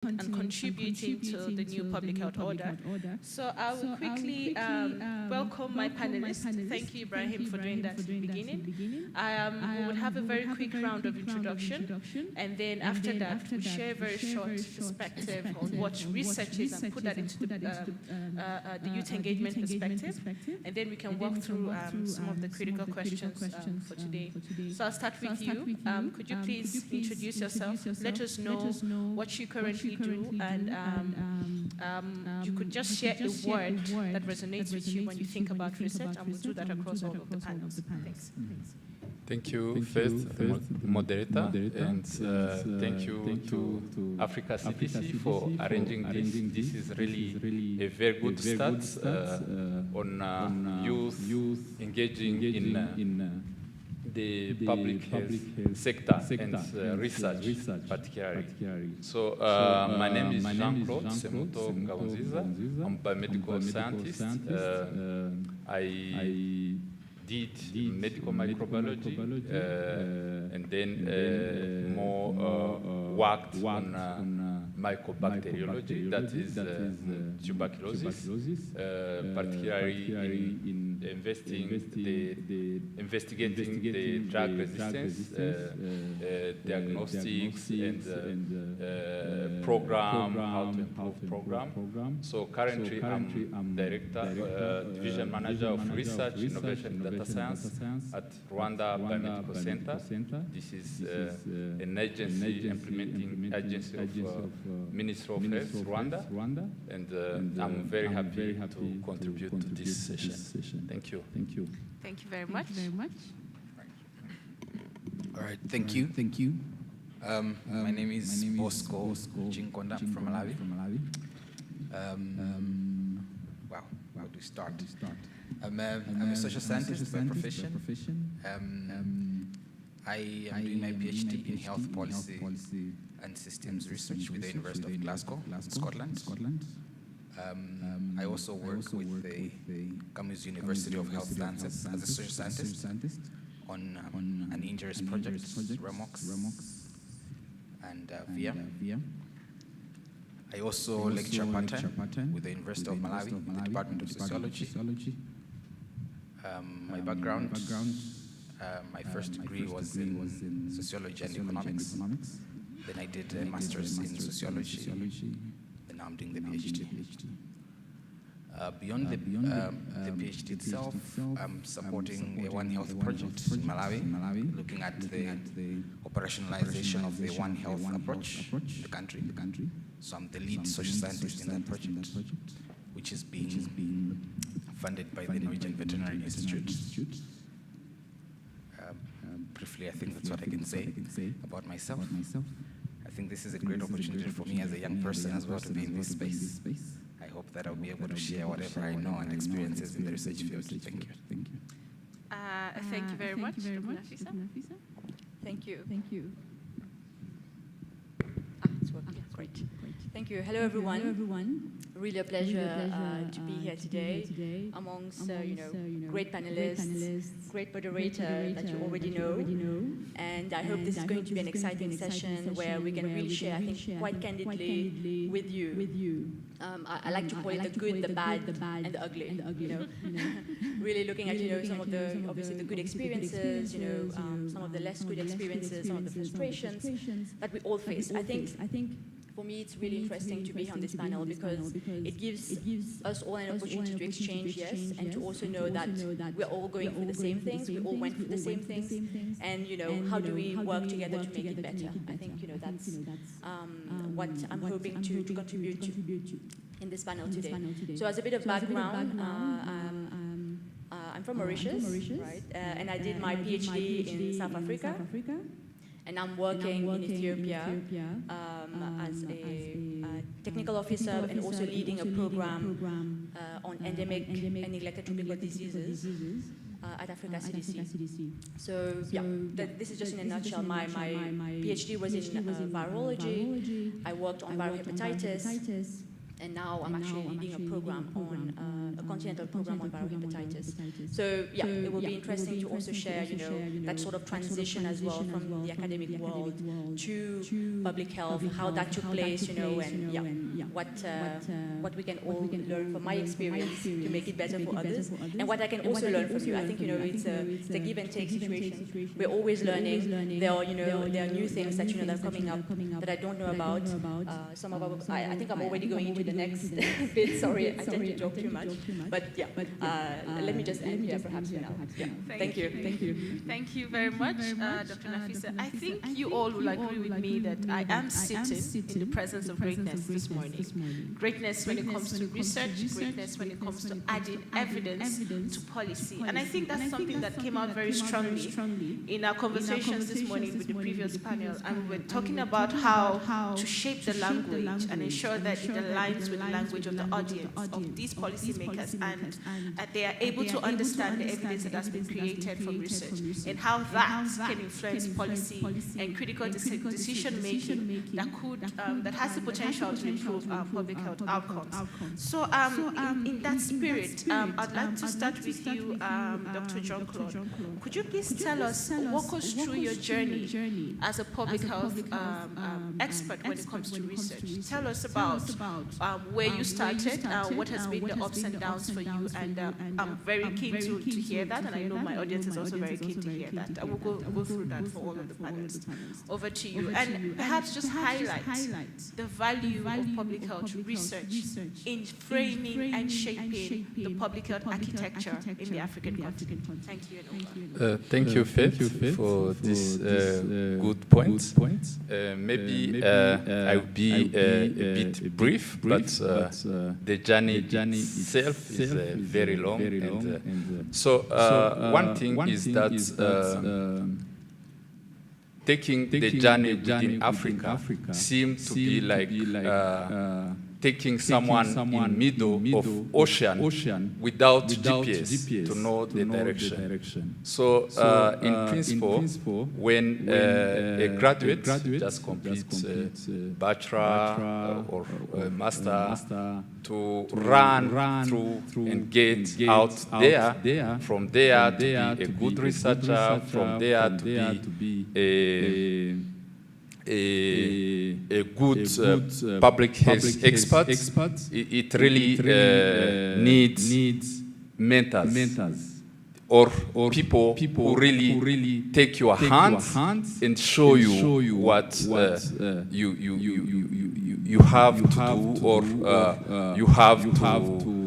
and contributing to the new public health order. So I will quickly welcome my panelists. Thank you, Ibrahim, for doing that in the beginning. We would have a very quick round of introduction, and then after that, we'll share a very short perspective on what research is and put that into the youth engagement perspective, and then we can walk through some of the critical questions for today. So I'll start with you. Could you please introduce yourself? Let us know what you currently do, and you could just share a word that resonates with you when you think about research, and we'll do that across all of the panels. Thanks. Thank you, first, moderator, and thank you to Africa CDC for arranging this. This is really a very good start on youth engaging in the public health sector and research, particularly. So my name is Jean-Claude Semuto Ngabonziza. I'm a biomedical scientist. I did medical microbiology and then more worked on mycobacteriology, that is tuberculosis, particularly in investigating the drug resistance, diagnostics, and program, how to improve program. So currently I'm director, division manager of research, innovation, data science at Rwanda Biomedical Center. This is an agency, implementing agency of Ministry of Health, Rwanda, and I'm very happy to contribute to this session. Thank you. Thank you very much. All right, thank you. My name is Bosco Jinkonda from Malawi. Wow, how do we start? I'm a social scientist by profession. I am doing my PhD in health policy and systems research with the University of Glasgow, Scotland. I also work with the Camus University of Health Sciences as a social scientist on an injuries project, REMOX and VIA. I also lecture part-time with the University of Malawi in the Department of Sociology. My background, my first degree was in sociology and economics. Then I did a master's in sociology, and now I'm doing the PhD. Beyond the PhD itself, I'm supporting a One Health project in Malawi, looking at the operationalization of the One Health approach in the country. So I'm the lead social scientist in that project, which is being funded by the Norwegian Veterinary Institute. Briefly, I think that's what I can say about myself. I think this is a great opportunity for me as a young person as well to be in this space. I hope that I'll be able to share whatever I know and experiences in the research field. Thank you. Thank you very much. Thank you. It's working. Great. Thank you. Hello, everyone. Really a pleasure to be here today amongst great panelists, great moderator that you already know. And I hope this is going to be an exciting session where we can really share, I think, quite candidly with you. I like to call it the good, the bad, and the ugly. Really looking at some of the obviously the good experiences, some of the less good experiences, some of the frustrations that we all face. I think for me, it's really interesting to be here on this panel because it gives us all an opportunity to exchange, yes, and to also know that we're all going through the same things, we all went through the same things, and how do we work together to make it better? I think that's what I'm hoping to contribute to in this panel today. So as a bit of background, I'm from Mauritius, right? And I did my PhD in South Africa. And I'm working in Ethiopia as a technical officer and also leading a program on endemic and neglected tropical diseases at Africa CDC. So yeah, this is just in a nutshell. My PhD was in virology. I worked on viral hepatitis. and now I'm actually leading a program on a continental program on viral hepatitis. So yeah, it will be interesting to also share, that sort of transition as well from the academic world to public health, how that took place, and what we can all learn from my experience to make it better for others, and what I can also learn from you. I think it's a give and take situation. We're always learning. There are new things that that are coming up that I don't know about. Some of I think I'm already going into the next bit. Sorry, I tend to talk too much. But yeah, let me just end here perhaps for now. Yeah. Thank you. Thank you very much, Dr. Nafisa. I think you all will agree with me that I am sitting in the presence of greatness this morning. Greatness when it comes to research, greatness when it comes to adding evidence to policy. And I think that's something that came out very strongly in our conversations this morning with the previous panel. And we were talking about how to shape the language and ensure that it aligns with the language of the audience, of these policymakers, and they are able to understand the evidence that has been created from research, and how that can influence policy and critical decision-making that has the potential to improve public health outcomes. So in that spirit, I'd like to start with you, Dr. Jean-Claude. Could you please tell us, walk us through your journey as a public health expert when it comes to research? Tell us about where you started, what has been the ups and downs for you, and I'm very keen to hear that, and I know my audience is also very keen to hear that. I will go through that for all of the panelists. Over to you. And perhaps just highlight the value of public health research in framing and shaping the public health architecture in the African continent. Thank you. Thank you, Faith, for this good point. Maybe I will be a bit brief, but the journey itself is very long. So one thing is that taking the journey within Africa seems to be like taking someone in middle of ocean without GPS to know the direction. So in principle, when a graduate just completes bachelor or master, to run through and get out there, from there to be a good researcher, from there to be a good public health expert, it really needs mentors or people who really take your hands and show you what you have to do, or you have to.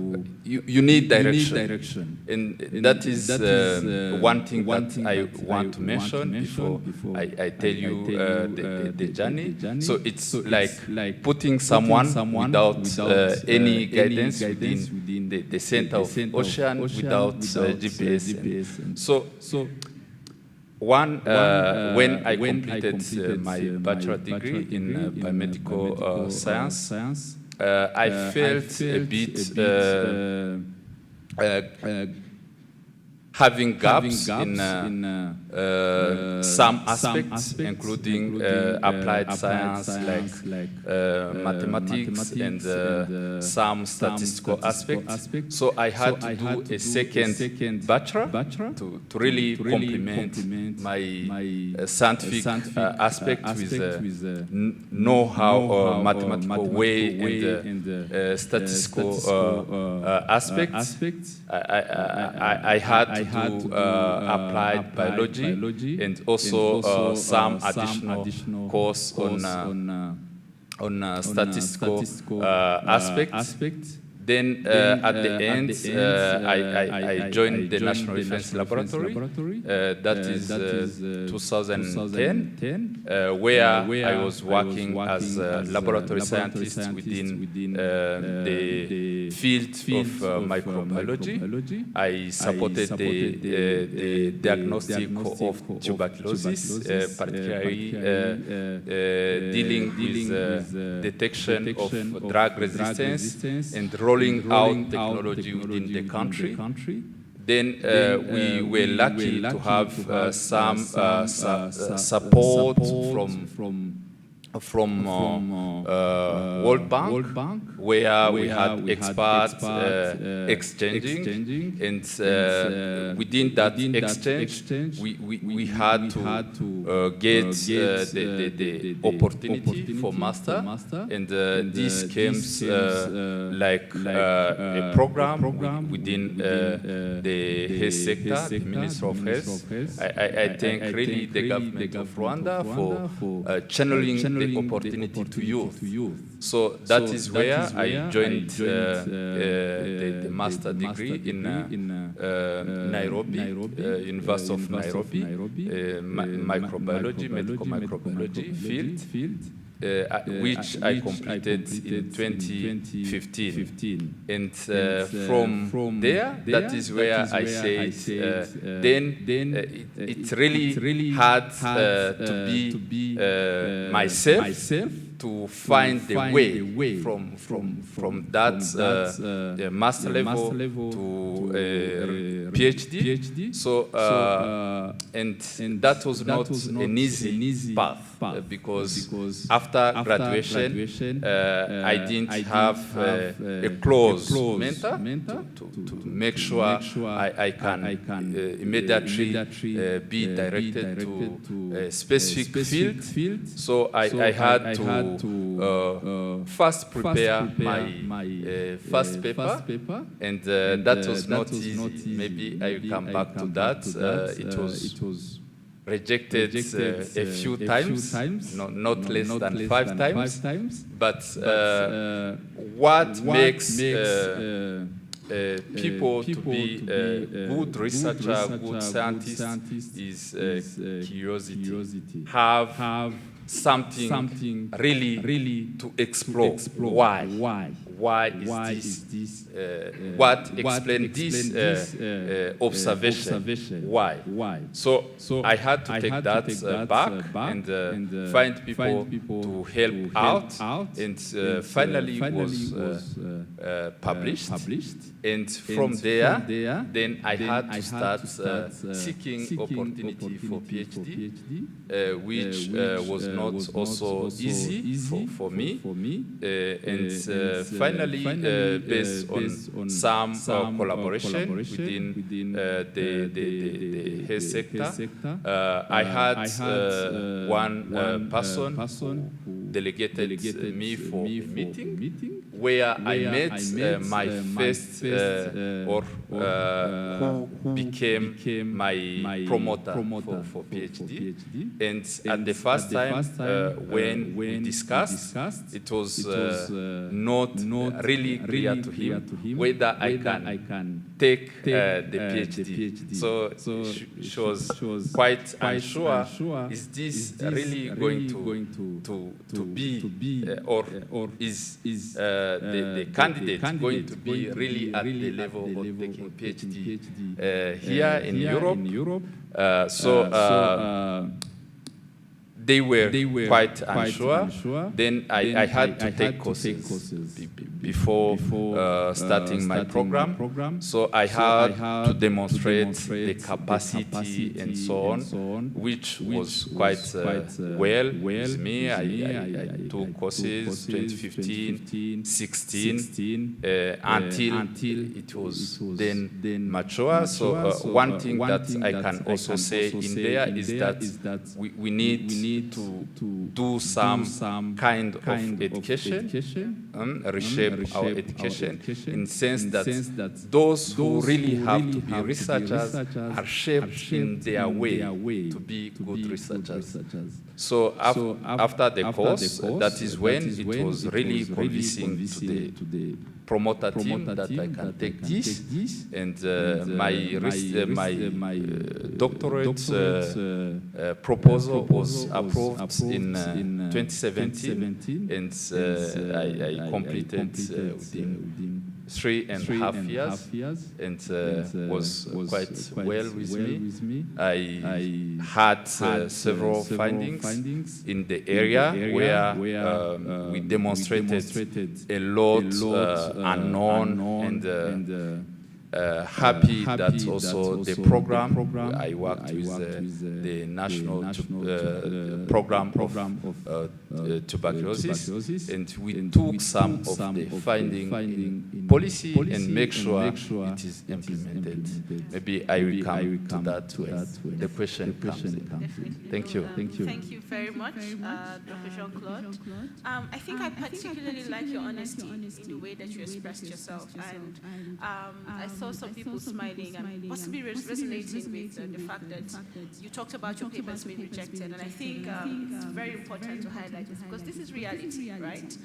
You need direction. And that is one thing that I want to mention before I tell you the journey. So it's like putting someone without any guidance within the center of ocean, without GPS. So when I completed my bachelor degree in biomedical science, I felt a bit having gaps in some aspects, including applied science like mathematics and some statistical aspects. So I had to do a second bachelor to really complement my scientific aspect with know-how, mathematical way, and statistical aspects. I had to do applied biology and also some additional course on statistical aspects. Then at the end, I joined the National Reference Laboratory. That is 2010, where I was working as a laboratory scientist within the field of microbiology. I supported the diagnostic of tuberculosis, particularly dealing with detection of drug resistance and rolling out technology within the country. Then we were lucky to have some support from World Bank, where we had experts exchanging, and within that exchange, we had to get the opportunity for master, and this came like a program within the health sector, the Ministry of Health. I thank really the government of Rwanda for channeling the opportunity to youth. So that is where I joined the master degree in Nairobi, University of Nairobi, microbiology, medical microbiology field, which I completed in 2015. And from there, that is where I said, then it really had to be myself to find the way from that master level to PhD. So, and that was not an easy path. Because after graduation, I didn't have a close mentor to make sure I can immediately be directed to a specific field. So I had to first prepare my first paper, and that was not easy. Maybe I will come back to that. It was rejected a few times, not less than 5 times. But what makes people to be a good researcher, good scientist, is curiosity. Have something really to explore. Why is this? What explains this observation? Why? So I had to take that back and find people to help out, and finally was published. And from there, then I had to start seeking opportunity for PhD, which was not also easy for me. And finally, based on some collaboration within the health sector, I had one person who delegated me for a meeting where I met my first who became my promoter for PhD. And at the first time when we discussed, it was not really clear to him whether I can take the PhD. So she was quite unsure, is this really going to be, or is the candidate going to be really at the level of taking PhD here in Europe? They were quite unsure. Then I had to take courses before starting my program. So I had to demonstrate the capacity and so on, which was quite well with me. I took courses 2015, 16, until it was then mature. So one thing that I can also say in there is that we need to do some kind of education, reshape our education, in the sense that those who really have to be researchers are shaped in their way to be good researchers. So after the course, that is when it was really convincing to the promoter team that I can take this, and my doctorate proposal was approved in 2017, and I completed within 3.5 years, and was quite well with me. I had several findings in the area where we demonstrated a lot unknown, and happy that also the program, I worked with the National Program of Tuberculosis, and we took some of the finding in policy and make sure it is implemented. Maybe I will come to that when the question comes in. Thank you. Thank you very much, Dr. Jean-Claude. I think I particularly like your honesty in the way that you expressed yourself, and I saw some people smiling and possibly resonating with the fact that you talked about your papers being rejected, and I think it's very important to highlight this because this is reality, right?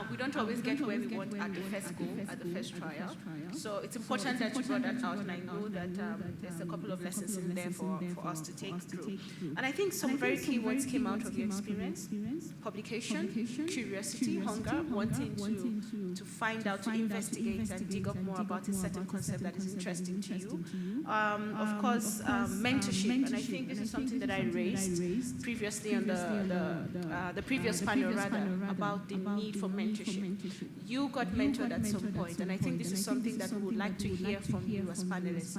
We don't always get where we want at the first go, at the first trial, so it's important that you brought that out, and I know that there's a couple of lessons in there for us to take through. And I think some very key words came out of your experience: publication, curiosity, hunger, wanting to find out, to investigate and dig up more about a certain concept that is interesting to you. Of course, mentorship, and I think this is something that I raised previously on the previous panel, rather, about the need for mentorship. You got mentored at some point, and I think this is something that we would like to hear from you as panelists.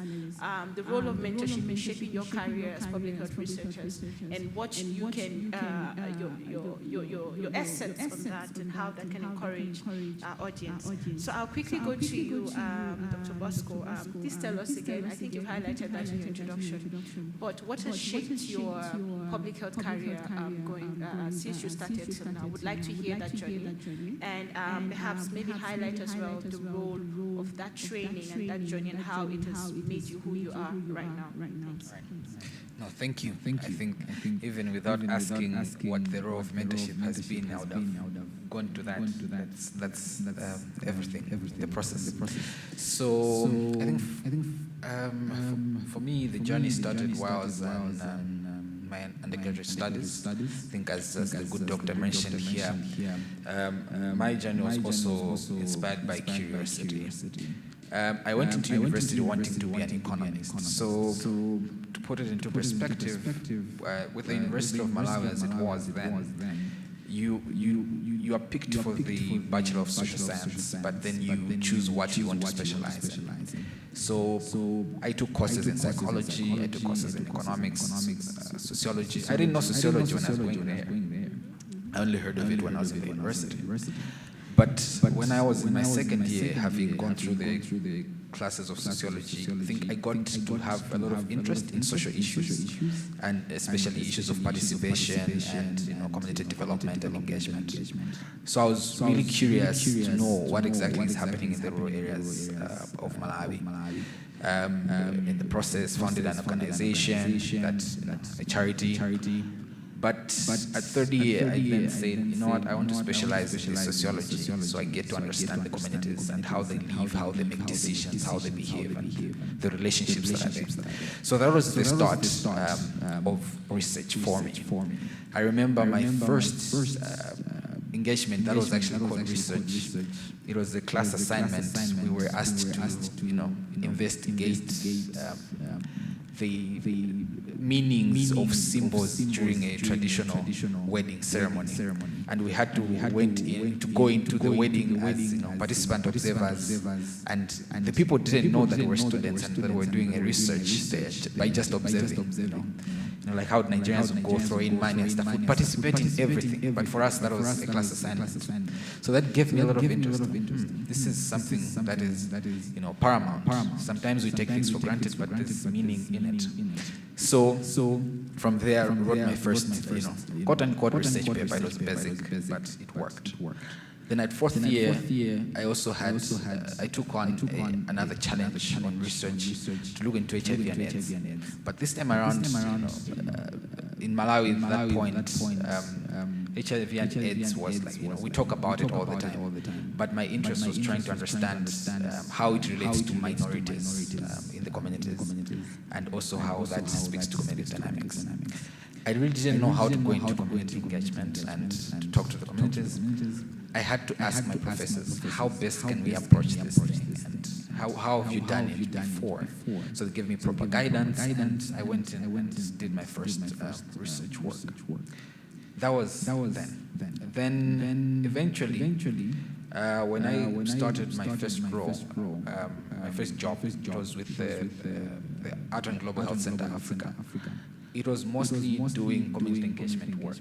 The role of mentorship in shaping your career as public health researchers, and what you can, your essence on that, and how that can encourage our audience. So I'll quickly go to you, Dr. Bosco. Please tell us again, I think you've highlighted that in your introduction, but what has shaped your public health career going since you started till now? I would like to hear that journey, and perhaps maybe highlight as well the role of that training and that journey and how it has made you who you are right now. No, thank you. I think even without asking what the role of mentorship has been, I would have gone to that. That's everything, the process. So I think for me, the journey started while I was in my undergraduate studies. I think as the good doctor mentioned here, my journey was also inspired by curiosity. I went into university wanting to be an economist. So to put it into perspective, with the University of Malawi as it was then, you are picked for the Bachelor of Social Science, but then you choose what you want to specialize in. So I took courses in psychology, I took courses in economics, sociology. I didn't know sociology when I was going there. I only heard of it when I was in the university. But when I was in my second year, having gone through the classes of sociology, I think I got to have a lot of interest in social issues, and especially issues of participation and community development and engagement. So I was really curious to know what exactly is happening in the rural areas of Malawi. In the process, founded an organization, a charity. But at third year, I then said, you know what, I want to specialize in sociology, so I get to understand the communities and how they live, how they make decisions, how they behave, and the relationships that are there. So that was the start of research for me. I remember my first engagement, that was actually called research. It was a class assignment. We were asked to, investigate the meanings of symbols during a traditional wedding ceremony, and we had to go into the wedding as participant observers, and the people didn't know that we were students and that we were doing a research there by just observing. Like how Nigerians would go throw in money and stuff, would participate in everything, but for us that was a class assignment. So that gave me a lot of interest. This is something that is paramount. Sometimes we take things for granted, but there's meaning in it. So from there, I wrote my first, quote-unquote research paper. It was basic, but it worked. Then at fourth year, I also had, I took on another challenge on research to look into HIV and AIDS. But this time around, in Malawi at that point, HIV and AIDS was like, we talk about it all the time. But my interest was trying to understand how it relates to minorities in the communities, and also how that speaks to community dynamics. I really didn't know how to go into community engagement and to talk to the communities. I had to ask my professors, how best can we approach this thing, and how have you done it before? So they gave me proper guidance, and I went in and did my first research work. That was then. Then eventually, When I started my first role, my first job, it was with the Art and Global Health Center Africa. It was mostly doing community engagement work.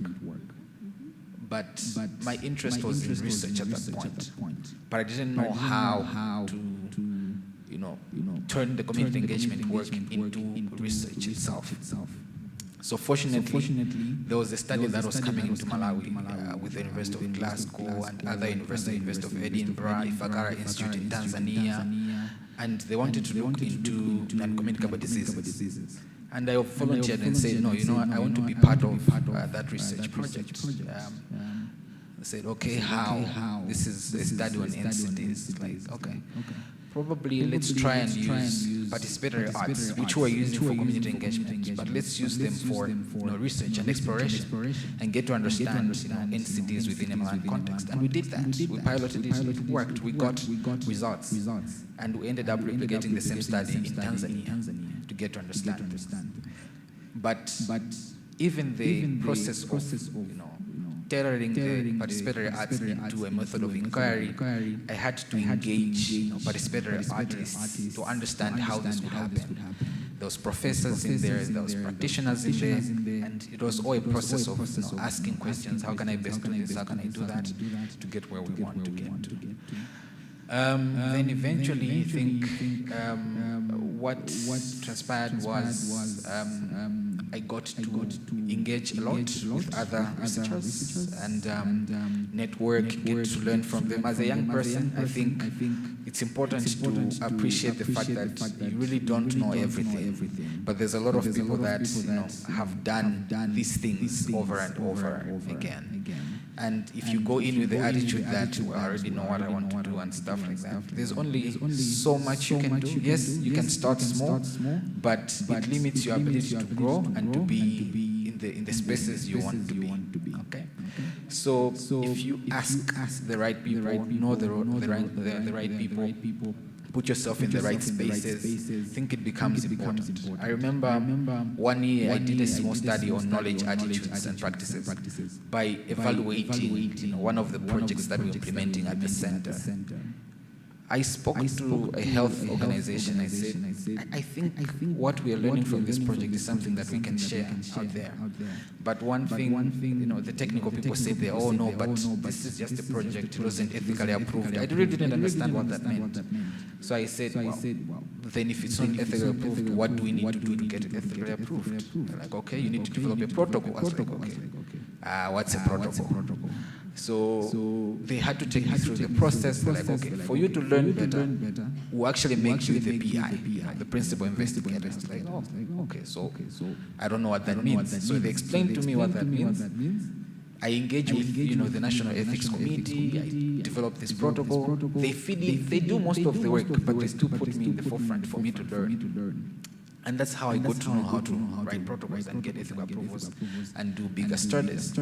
But my interest was in research at that point. But I didn't know how to turn the community engagement work into research itself. So fortunately, there was a study that was coming into Malawi with the University of Glasgow and other universities, University of Edinburgh, Ifakara Institute in Tanzania, and they wanted to look into non-communicable diseases. And I volunteered and said, no, I want to be part of that research project. I said, okay, how? This is a study on NCDs. Like, okay. Probably let's try and use participatory arts, which we're using for community engagement, but let's use them for research and exploration and get to understand NCDs within a Malawian context. And we did that. We piloted it, it worked, we got results. And we ended up replicating the same study in Tanzania to get to understand. But even the process of tailoring the participatory arts into a method of inquiry, I had to engage participatory artists to understand how this would happen. There was professors in there, there was practitioners in there, and it was all a process of asking questions. How can I best do this? How can I do that to get where we want to get to? Then eventually, I think what transpired was I got to engage a lot with other researchers and network, get to learn from them. As a young person, I think it's important to appreciate the fact that you really don't know everything. But there's a lot of people that have done these things over and over again. And if you go in with the attitude that I already know what I want to do and stuff like that, there's only so much you can do. Yes, you can start small, but it limits your ability to grow and to be in the spaces you want to be. Okay. So if you ask the right people, know the right people, put yourself in the right spaces, I think it becomes important. I remember 1 year I did a small study on knowledge, attitudes, and practices by evaluating one of the projects that we're implementing at the center. I spoke to a health organization. I said, I think what we are learning from this project is something that we can share out there. But one thing, the technical people said, oh no, but this is just a project. It wasn't ethically approved. I really didn't understand what that meant. So I said, well, then if it's not ethically approved, what do we need to do to get it ethically approved? They're like, okay, you need to develop a protocol. I was like, okay, what's a protocol? So they had to take me through the process. They're like, okay, for you to learn better, we'll actually make you the PI, the principal investigator. I was like, oh, okay, so I don't know what that means. So they explained to me what that means. I engage with the National Ethics Committee. I develop this protocol. They feed it. They do most of the work, but they still put me in the forefront for me to learn. And that's how I got to know how to write protocols and get ethical approvals and do bigger studies.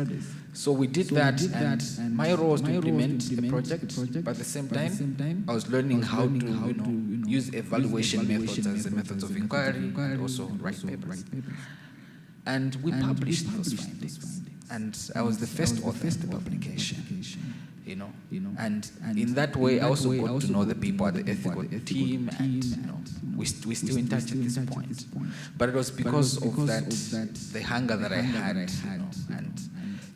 So we did that, and my role was to implement the project, but at the same time, I was learning how to use evaluation methods as the methods of inquiry and also write papers. And we published those findings. And I was the first author of the publication. And in that way, I also got to know the people at the ethical team, and we're still in touch at this point. But it was because of that, the hunger that I had, and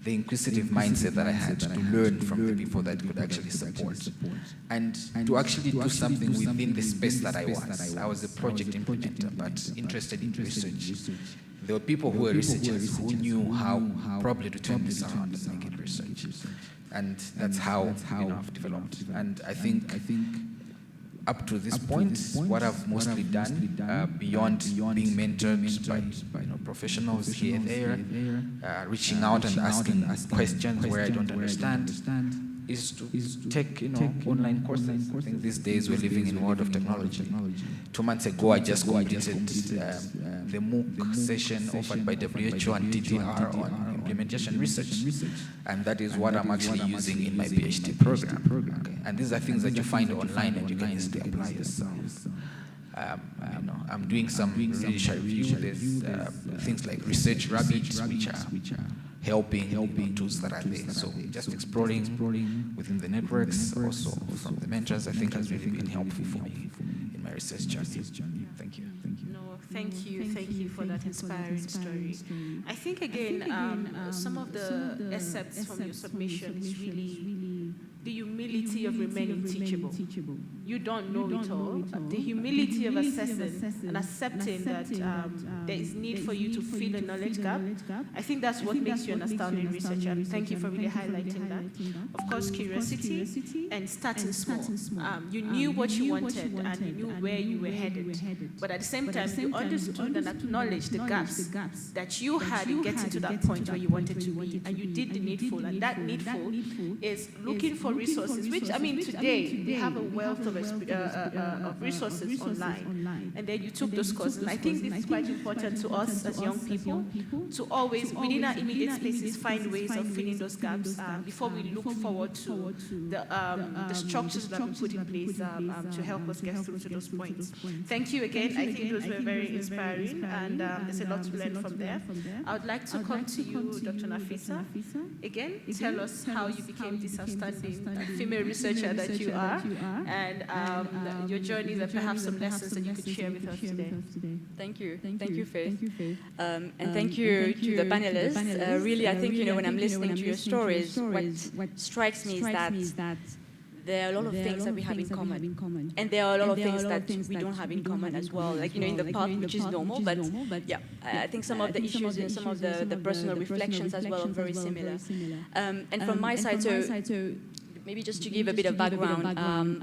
the inquisitive mindset that I had to learn from the people that could actually support, and to actually do something within the space that I was. I was a project implementer, but interested in research. There were people who were researchers who knew how probably to turn this around and make it research. And that's how I've developed. And I think up to this point, what I've mostly done, beyond being mentored by professionals here and there, reaching out and asking questions where I don't understand, is to take online courses. I think these days we're living in a world of technology. 2 months ago, I just completed the MOOC session offered by WHO and TDR on implementation research. And that is what I'm actually using in my PhD program. Okay. And these are things that you find online and you can easily apply yourself. I'm doing some literature review. There's things like research rabbits, which are helping tools that are there. So just exploring within the networks, also from the mentors, I think has really been helpful for me in my research journey. Thank you. No, thank you for that inspiring story. I think again, some of the excerpts from your submission is really the humility of remaining teachable. You don't know it all. The humility of assessing and accepting that there is need for you to fill a knowledge gap. I think that's what makes you an astounding researcher. And thank you for really highlighting that. Of course, curiosity and starting small. You knew what you wanted and you knew where you were headed. But at the same time, you understood and acknowledged the gaps that you had in getting to that point where you wanted to be. And you did the needful. And that needful is looking for resources, which, I mean, today, we have a wealth of resources online. And then you took those courses. And I think this is quite important to us as young people to always, within our immediate spaces, find ways of filling those gaps before we look forward to the structures that we put in place to help us get through to those points. Thank you again. I think those were very inspiring, and there's a lot to learn from there. I would like to come to you, Dr. Nafisa. Again, tell us how you became this outstanding female researcher that you are, and your journeys and perhaps some lessons that you could share with us today. Thank you, Faith. And thank you to the panelists. Really, I think, when I'm listening to your stories, what strikes me is that there are a lot of things that we have in common. And there are a lot of things that we don't have in common as well. Like, in the part, which is normal, but yeah, I think some of the issues and some of the personal reflections as well are very similar. And from my side, so maybe just to give a bit of background,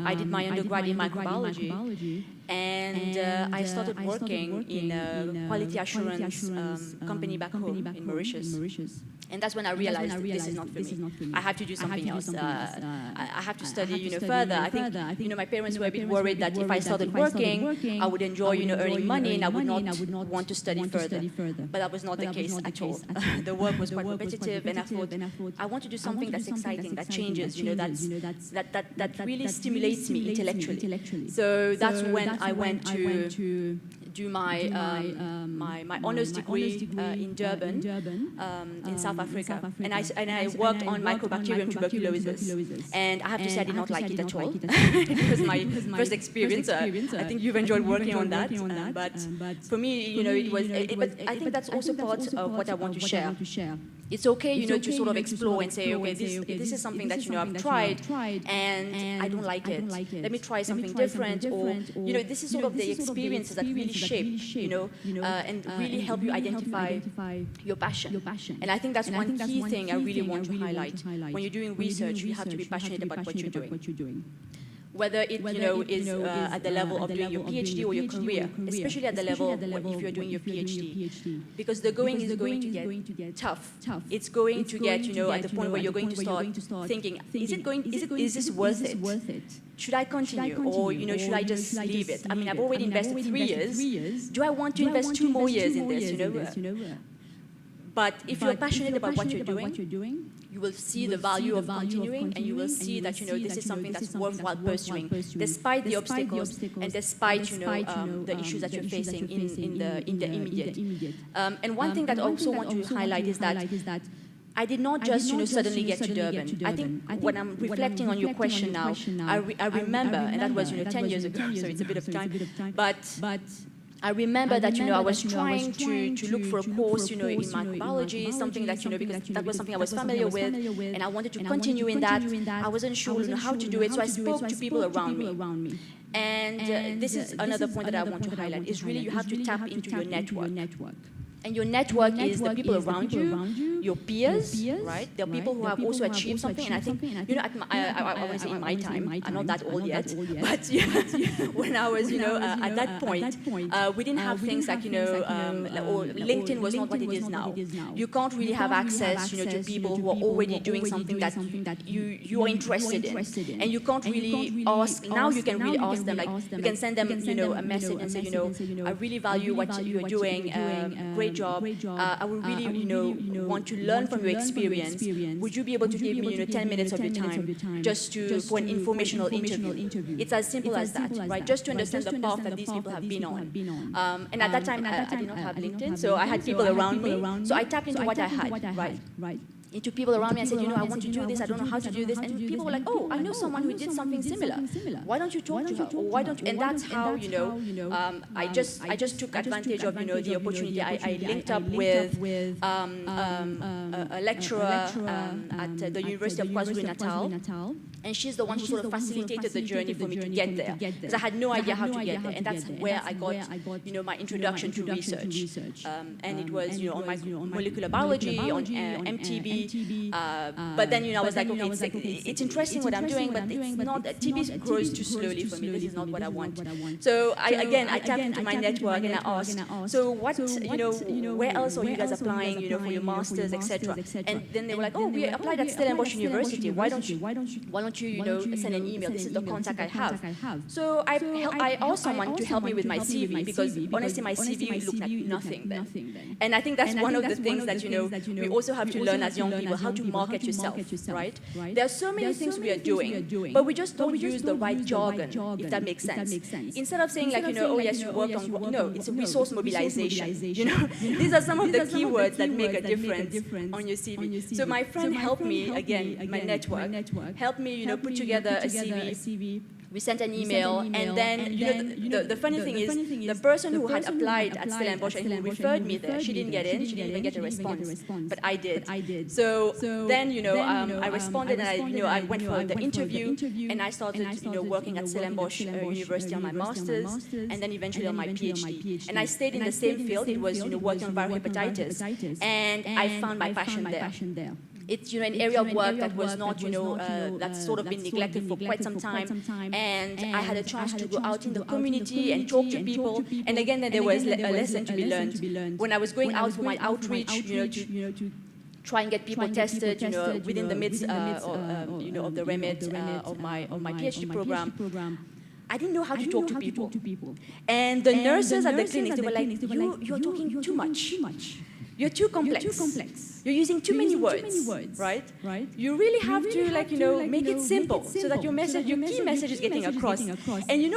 I did my undergrad in microbiology, and I started working in a quality assurance company back home in Mauritius. And that's when I realized this is not for me. I have to do something else. I have to study, further. I think, my parents were a bit worried that if I started working, I would enjoy, earning money, and I would not want to study further. But that was not the case at all. The work was quite repetitive, and I thought, I want to do something that's exciting, that changes, that really stimulates me intellectually. So that's when I went to do my honors degree in Durban, in South Africa, and I worked on Mycobacterium tuberculosis, and I have to say I did not like it at all. It was my first experience. I think you've enjoyed working on that, but for me, it was. But I think that's also part of what I want to share. It's okay, to sort of explore and say, okay, this is something that I've tried and I don't like it. Let me try something different, or this is sort of the experiences that really shape, and really help you identify your passion. And I think that's one key thing I really want to highlight. When you're doing research, you have to be passionate about what you're doing. Whether it is at the level of doing your PhD or your career, especially at the level if you're doing your PhD, because the going is going to get tough. It's going to get at the point where you're going to start thinking, is this worth it? Should I continue, or should I just leave it? I mean, I've already invested 3 years. Do I want to invest 2 more years in this? But if you're passionate about what you're doing, you will see the value of continuing, and you will see that this is something that's worthwhile pursuing, despite the obstacles and despite the issues that you're facing in the immediate. And one thing that I also want to highlight is that I did not just suddenly get to Durban. I think when I'm reflecting on your question now, I remember, and that was 10 years ago, so it's a bit of time, but I remember that I was trying to look for a course in microbiology, something that because that was something I was familiar with, and I wanted to continue in that. I wasn't sure how to do it, so I spoke to people around me. And this is another point that I want to highlight, is really you have to tap into your network. And your network is the people around you, your peers, right? There are people who have also achieved something. And I think, I want to say in my time, I'm not that old yet, but when I was, at that point, we didn't have things like, or LinkedIn was not what it is now. You can't really have access, to people who are already doing something that you are interested in. And you can't really ask, now you can really ask them, like, you can send them, a message and say, I really value what you're doing, great great job. I would really, want to learn from your experience. Would you be able to give me, 10 minutes of your time just for an informational interview? It's as simple as that, right? Just to understand the path that these people have been on. And at that time, I did not have LinkedIn, so I had people around me. So I tapped into what I had, right? Into people around me and said, I want to do this, I don't know how to do this. And people were like, oh, I know someone who did something similar. Why don't you talk to her? Or why don't you? And that's how, I just took advantage of, the opportunity. I linked up with a lecturer at the University of KwaZulu-Natal. And she's the one who sort of facilitated the journey for me to get there. Because I had no idea how to get there. And that's where I got, my introduction to research. And it was, on my molecular biology, on MTB. But then, I was like, okay, it's interesting what I'm doing, but it's not, TB grows too slowly for me. This is not what I want. So I tapped into my network and I asked, so what, where else are you guys applying, for your masters, etc. And then they were like, oh, we applied at Stellenbosch University. Why don't you, send an email? This is the contact I have. So I asked someone to help me with my CV because honestly, my CV looked like nothing then. And I think that's one of the things that, we also have to learn as young people, how to market yourself, right? There are so many things we are doing, but we just don't use the right jargon, if that makes sense. Instead of saying like, oh yes, you worked on, no, it's a resource mobilization. These are some of the keywords that make a difference on your CV. So my friend helped me, again, my network, helped me, put together a CV. We sent an email, and then, the funny thing is, the person who had applied at Stellenbosch and who referred me there, she didn't get in, she didn't even get a response, but I did. So then, I responded, and I went for the interview, and I started, working at Stellenbosch University on my master's, and then eventually on my PhD. And I stayed in the same field. It was, working on viral hepatitis, and I found my passion there. It's an area of work that was not, that's sort of been neglected for quite some time. And I had a chance to go out in the community and talk to people. And again, there was a lesson to be learned. When I was going out for my outreach, to try and get people tested, within the midst, of the remit of my PhD program. I didn't know how to talk to people. And the nurses at the clinics, they were like, you're talking too much. You're too complex. You're using too many words, right? You really have to, make it simple so that your key message is getting across. And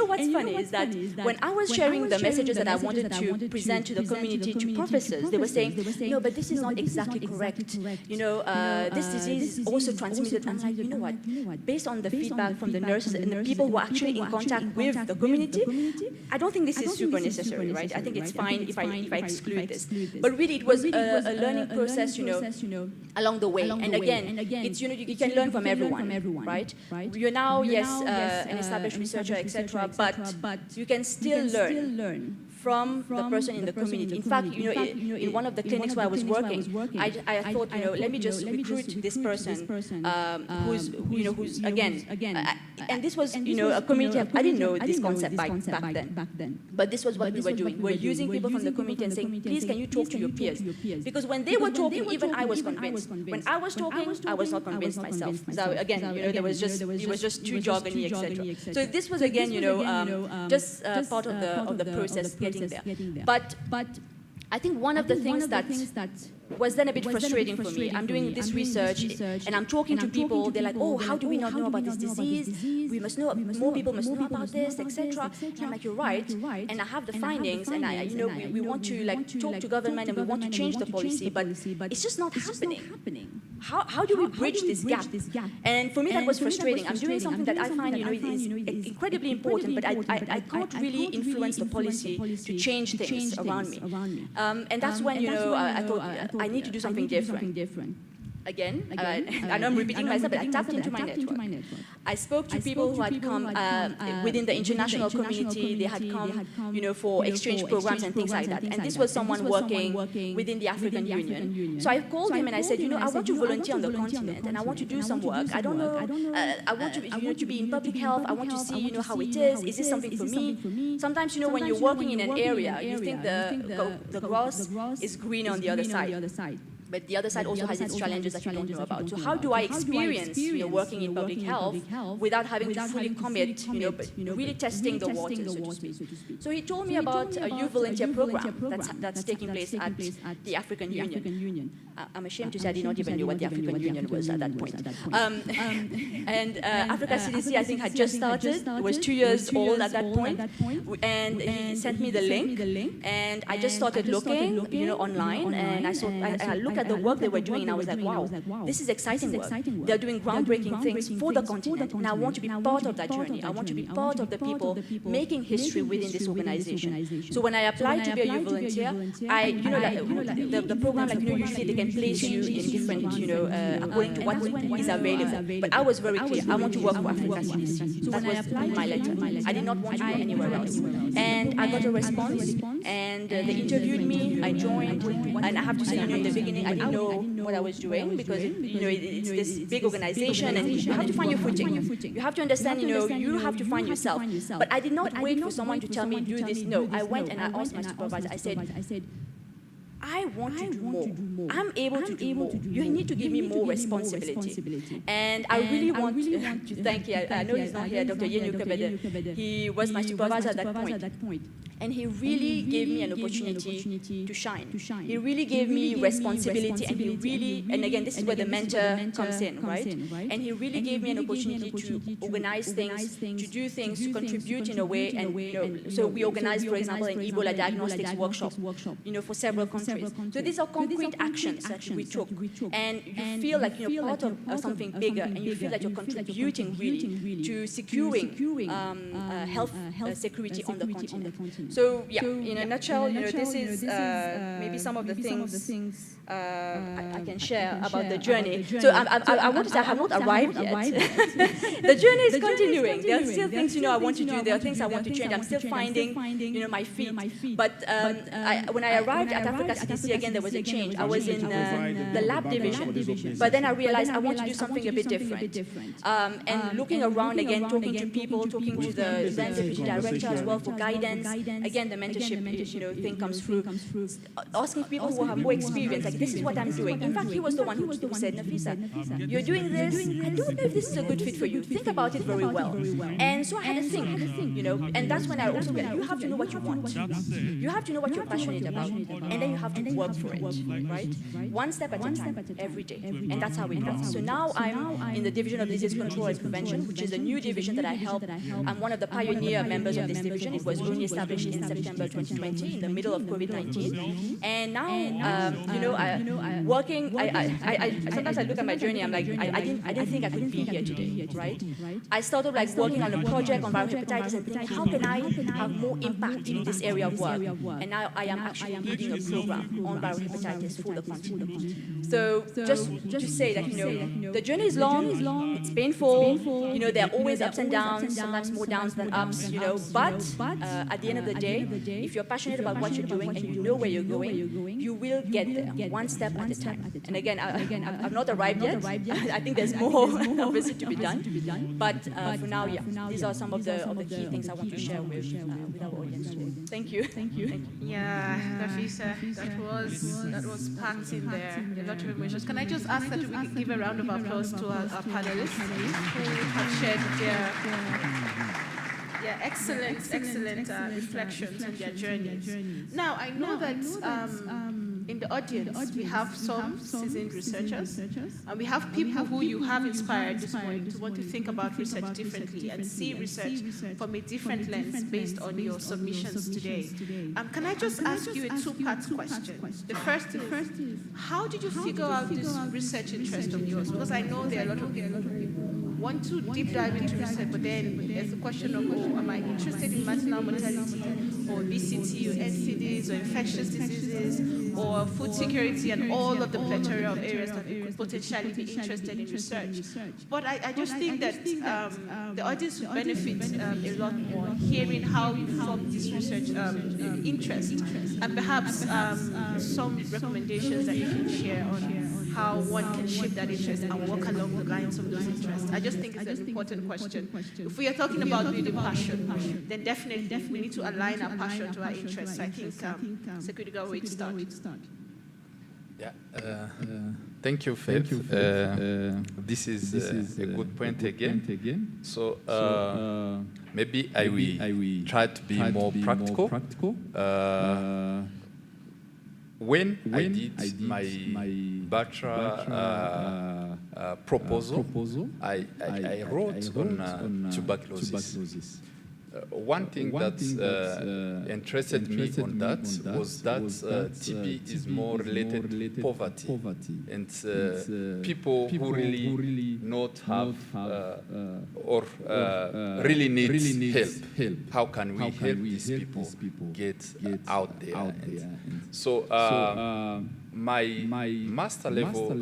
what's funny is that when I was sharing the messages that I wanted to present to the community, to professors, they were saying, no, but this is not exactly correct. This disease is also transmitted. I'm like, you know what? Based on the feedback from the nurses and the people who are actually in contact with the community, I don't think this is super necessary, right? I think it's fine if I exclude this. But really, it was a learning process, along the way. And again, it's, you can learn from everyone, right? You're now, an established researcher, etc., but you can still learn from the person in the community. In fact, in one of the clinics where I was working, I thought, let me just recruit this person who's again, and this was, a community. I didn't know this concept back then, but this was what we were doing. We're using people from the community and saying, please, can you talk to your peers? Because when they were talking, even I was convinced. When I was talking, I was not convinced myself. So again, it was just too jargony, etc. So this was again, just part of the process getting there. But I think one of the things that was then a bit frustrating for me. I'm doing this research and I'm talking to people. They're like, oh, how do we not know about this disease? We must know, more people must know about this, etc. And I'm like, you're right. And I have the findings, and we want to talk to government and we want to change the policy, but it's just not happening. How do we bridge this gap? And for me, that was frustrating. I'm doing something that I find is incredibly important, but I can't really influence the policy to change things around me. And that's when I thought I need to do something different. Again, I know I'm repeating myself, but I tapped into my network. I spoke to people who had come within the international community. They had come, for exchange programs and things like that. And this was someone working within the African Union. So I called him and I said, I want to volunteer on the continent and I want to do some work. I don't know. I want to be in public health. I want to see, how it is. Is this something for me? Sometimes, when you're working in an area, you think the grass is green on the other side. But the other side also has its challenges that you don't know about. So how do I experience, working in public health without having to fully commit, but really testing the waters, so to speak. So he told me about a youth volunteer program that's taking place at the African Union. I'm ashamed to say I did not even know what the African Union was at that point. And Africa CDC, I think, had just started. It was 2 years old at that point. And he sent me the link. And I just started looking, online. And I looked at the work they were doing, and I was like, wow, this is exciting work. They're doing groundbreaking things for the continent, and I want to be part of that journey. I want to be part of the people making history within this organization. So when I applied to be a youth volunteer, the program, usually they can place you in different, according to what is available. But I was very clear, I want to work for Africa CDC. That was my letter. I did not want to go anywhere else. And I got a response, and they interviewed me, I joined, and I have to say, in the beginning, I didn't know what I was doing, because it's this big organization, and you have to find your footing. You have to understand, you have to find yourself. But I did not wait for someone to tell me, do this. No, I went and I asked my supervisor, I said, I want to do more. I'm able to do more. You need to give me more responsibility. And I really want to thank you. I know he's not here, Dr. Yenyukabede. He was my supervisor at that point. And he really gave me an opportunity to shine. He really gave me responsibility, and he really, and again, this is where the mentor comes in, right? And he really gave me an opportunity to organize things, to do things, to contribute in a way. And so we organized, for example, an Ebola diagnostics workshop, for several countries. So these are concrete actions that we took, and you feel like you're part of something bigger, and you feel that you're contributing really to securing health security on the continent. So yeah, in a nutshell, this is maybe some of the things I can share about the journey. So I want to say I have not arrived yet. The journey is continuing. There are still things I want to do. There are things I want to change. I'm still finding my feet. But when I arrived at Africa CDC, again, there was a change. I was in the lab division, but then I realized I want to do something a bit different. And looking around again, talking to people, talking to the then deputy director as well for guidance. Again, the mentorship thing comes through. Asking people who have more experience, like, this is what I'm doing. In fact, he was the one who said, Nafisa, you're doing this. I don't know if this is a good fit for you. Think about it very well. And so I had to think, and that's when I also realized you have to know what you want. You have to know what you're passionate about, and then you have to work for it, right? One step at a time, every day. And that's how it goes. So now I'm in the Division of Disease Control and Prevention, which is a new division that I help. I'm one of the pioneer members of this division. It was only established in September 2020, in the middle of COVID-19. And now, working, sometimes I look at my journey, I'm like, I didn't think I could be here today, right? I started working on a project on viral hepatitis and thinking, how can I have more impact in this area of work? And now I am actually leading a program on viral hepatitis for the continent. So just to say that, the journey is long, it's painful, there are always ups and downs, sometimes more downs than ups, but at the end of the day, if you're passionate about what you're doing and you know where you're going, you will get there, one step at a time. And again, I've not arrived yet. I think there's more obviously to be done. But for now, yeah, these are some of the key things I want to share with our audience today. Thank you. Yeah, Nafisa, that was packed in there. A lot of emotions. Can I just ask that we can give a round of applause to our panelists who have shared their excellent reflections on their journeys. Now, I know that in the audience, we have some seasoned researchers, and we have people who you have inspired this morning to want to think about research differently and see research from a different lens based on your submissions today. Can I just ask you a two-part question? The first is, how did you figure out this research interest of yours? Because I know there are a lot of people want to deep dive into research, but then there's the question of, am I interested in maternal mortality, or obesity, or NCDs, or infectious diseases, or food security, and all of the plethora of areas that you could potentially be interested in research. But I just think that the audience would benefit a lot more hearing how you formed this research interest, and perhaps some recommendations that you can share on how one can shape that interest and work along the lines of those interests. I just think it's an important question. If we are talking about building passion, then definitely we need to align our passion to our interests. I think Secuirty will start. Thank you, Faith. This is a good point again. So maybe I will try to be more practical. When I did my bachelor proposal, I wrote on tuberculosis. One thing that interested me on that was that TB is more related to poverty. And people who really not have or really need help. How can we help these people get out there? So my master level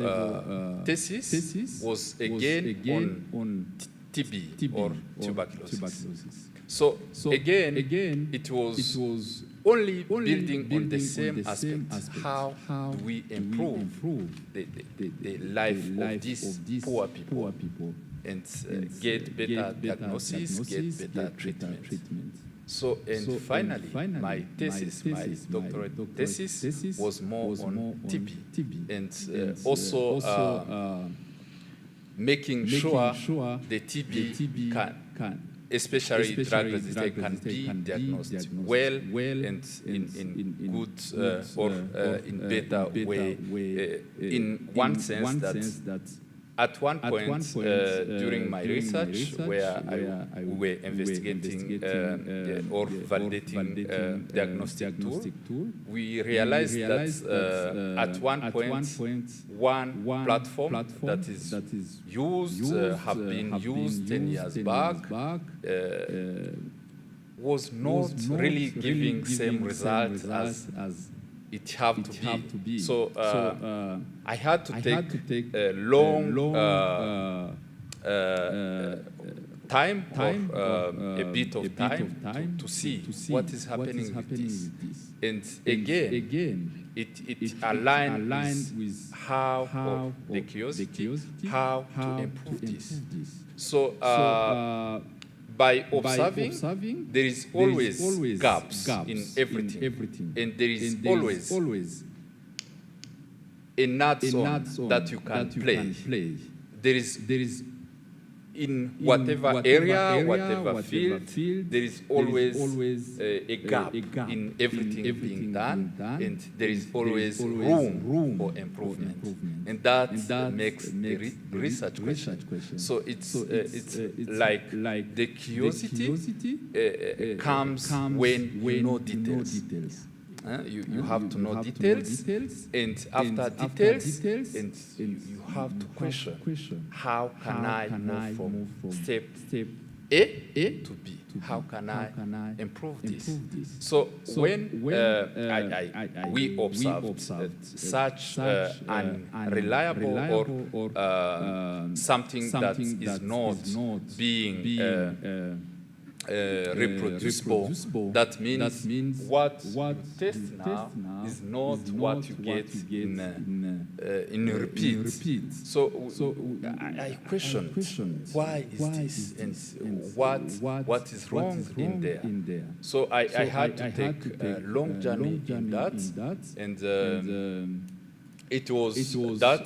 thesis was again on TB or tuberculosis. So again, it was only building on the same aspect. How do we improve the life of these poor people and get better diagnosis, get better treatment? So, and finally, my thesis, my doctorate thesis was more on TB and also making sure the TB can, especially drug-resistant, can be diagnosed well and in good or in better way. In one sense that at one point during my research where we were investigating or validating diagnostic tool, we realized that at one point one platform that is used, have been used 10 years back, was not really giving same results as it have to be. So I had to take a long time or a bit of time to see what is happening with this. And again, it aligned with how the curiosity, how to improve this. So by observing, there is always gaps in everything. And there is always a nut zone that you can play. There is in whatever area, whatever field, there is always a gap in everything being done, and there is always room for improvement. And that makes a research question. So it's like the curiosity comes when you know details. You have to know details, and after details, and you have to question, how can I move from step A to B? How can I improve this? So when we observed such unreliable or something that is not being reproducible, that means what you test now is not what you get in repeat. So I question why is this and what is wrong in there. So I had to take a long journey in that, and it was that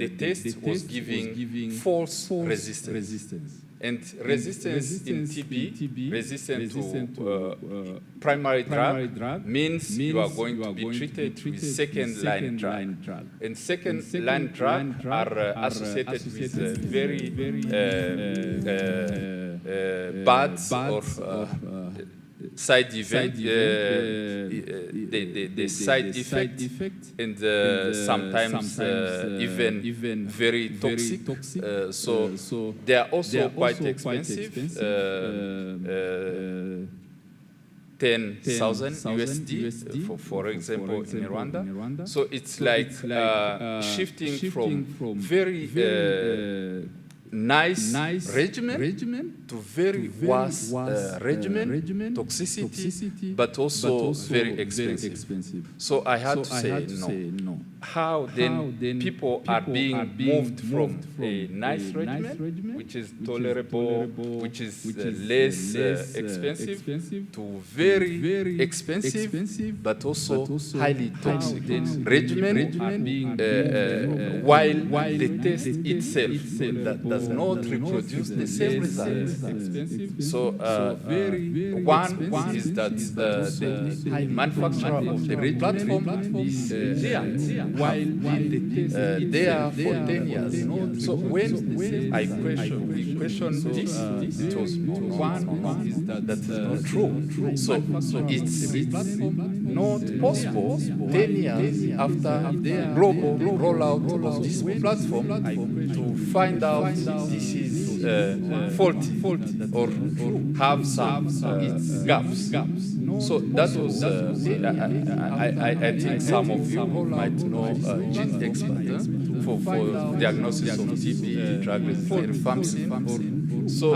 the test was giving false resistance. And resistance in TB, resistant to primary drug, means you are going to be treated with second-line drug. And second-line drug are associated with very bad or side event, the side effect, and sometimes even very toxic. So they are also quite expensive. 10,000 USD, for example, in Rwanda. So it's like shifting from very nice regimen to very worse regimen, toxicity, but also very expensive. So I had to say no. How then people are being moved from a nice regimen, which is tolerable, which is less expensive, to very expensive, but also highly toxic regimen, while the test itself that does not reproduce the same results. So one is that the manufacturer of the platform is there. While they are for 10 years. So when I questioned this, it was one is that is not true. So it's not possible 10 years after the global rollout of this platform to find out this is faulty or have some gaps. So that was, I think some of you might know gene expert for diagnosis of TB, drug-resistant rifampicin. So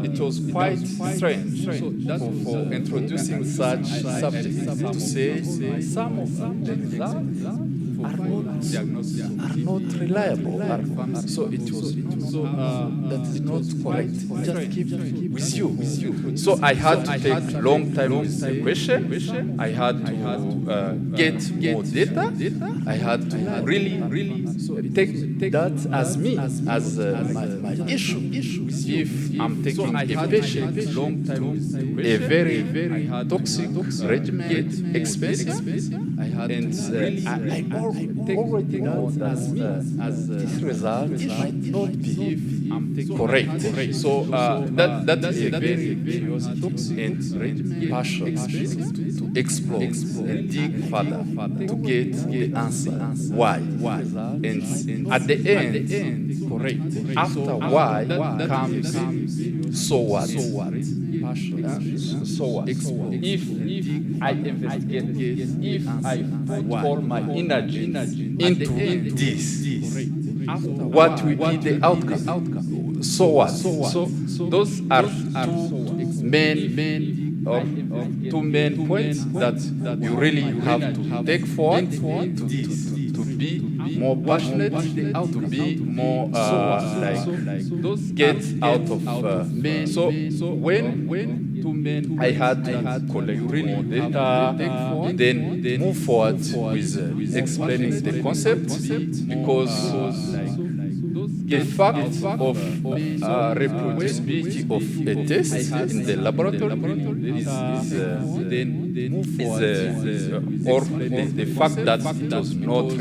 it was quite strange for introducing such subjects to say some of the results are not reliable. So it was that is not correct. Just keep with you. So I had to take a long time with the question. I had to get more data. I had to really take that as me, as my issue. If I'm taking a patient long time with a very toxic regimen, expensive, and I already know that as this result might not be correct. So that is a very toxic and passion to explore and dig further to get the answer why. And at the end, correct. After why comes so what. So what? If I investigate this, if I put all my energy into this, what will be the outcome? So what? So those are two main points that you really have to take forward to be more passionate, to be more get out of. So when I had to collect more data, then move forward with explaining the concept, because the fact of reproducibility of a test in the laboratory or the fact that it was not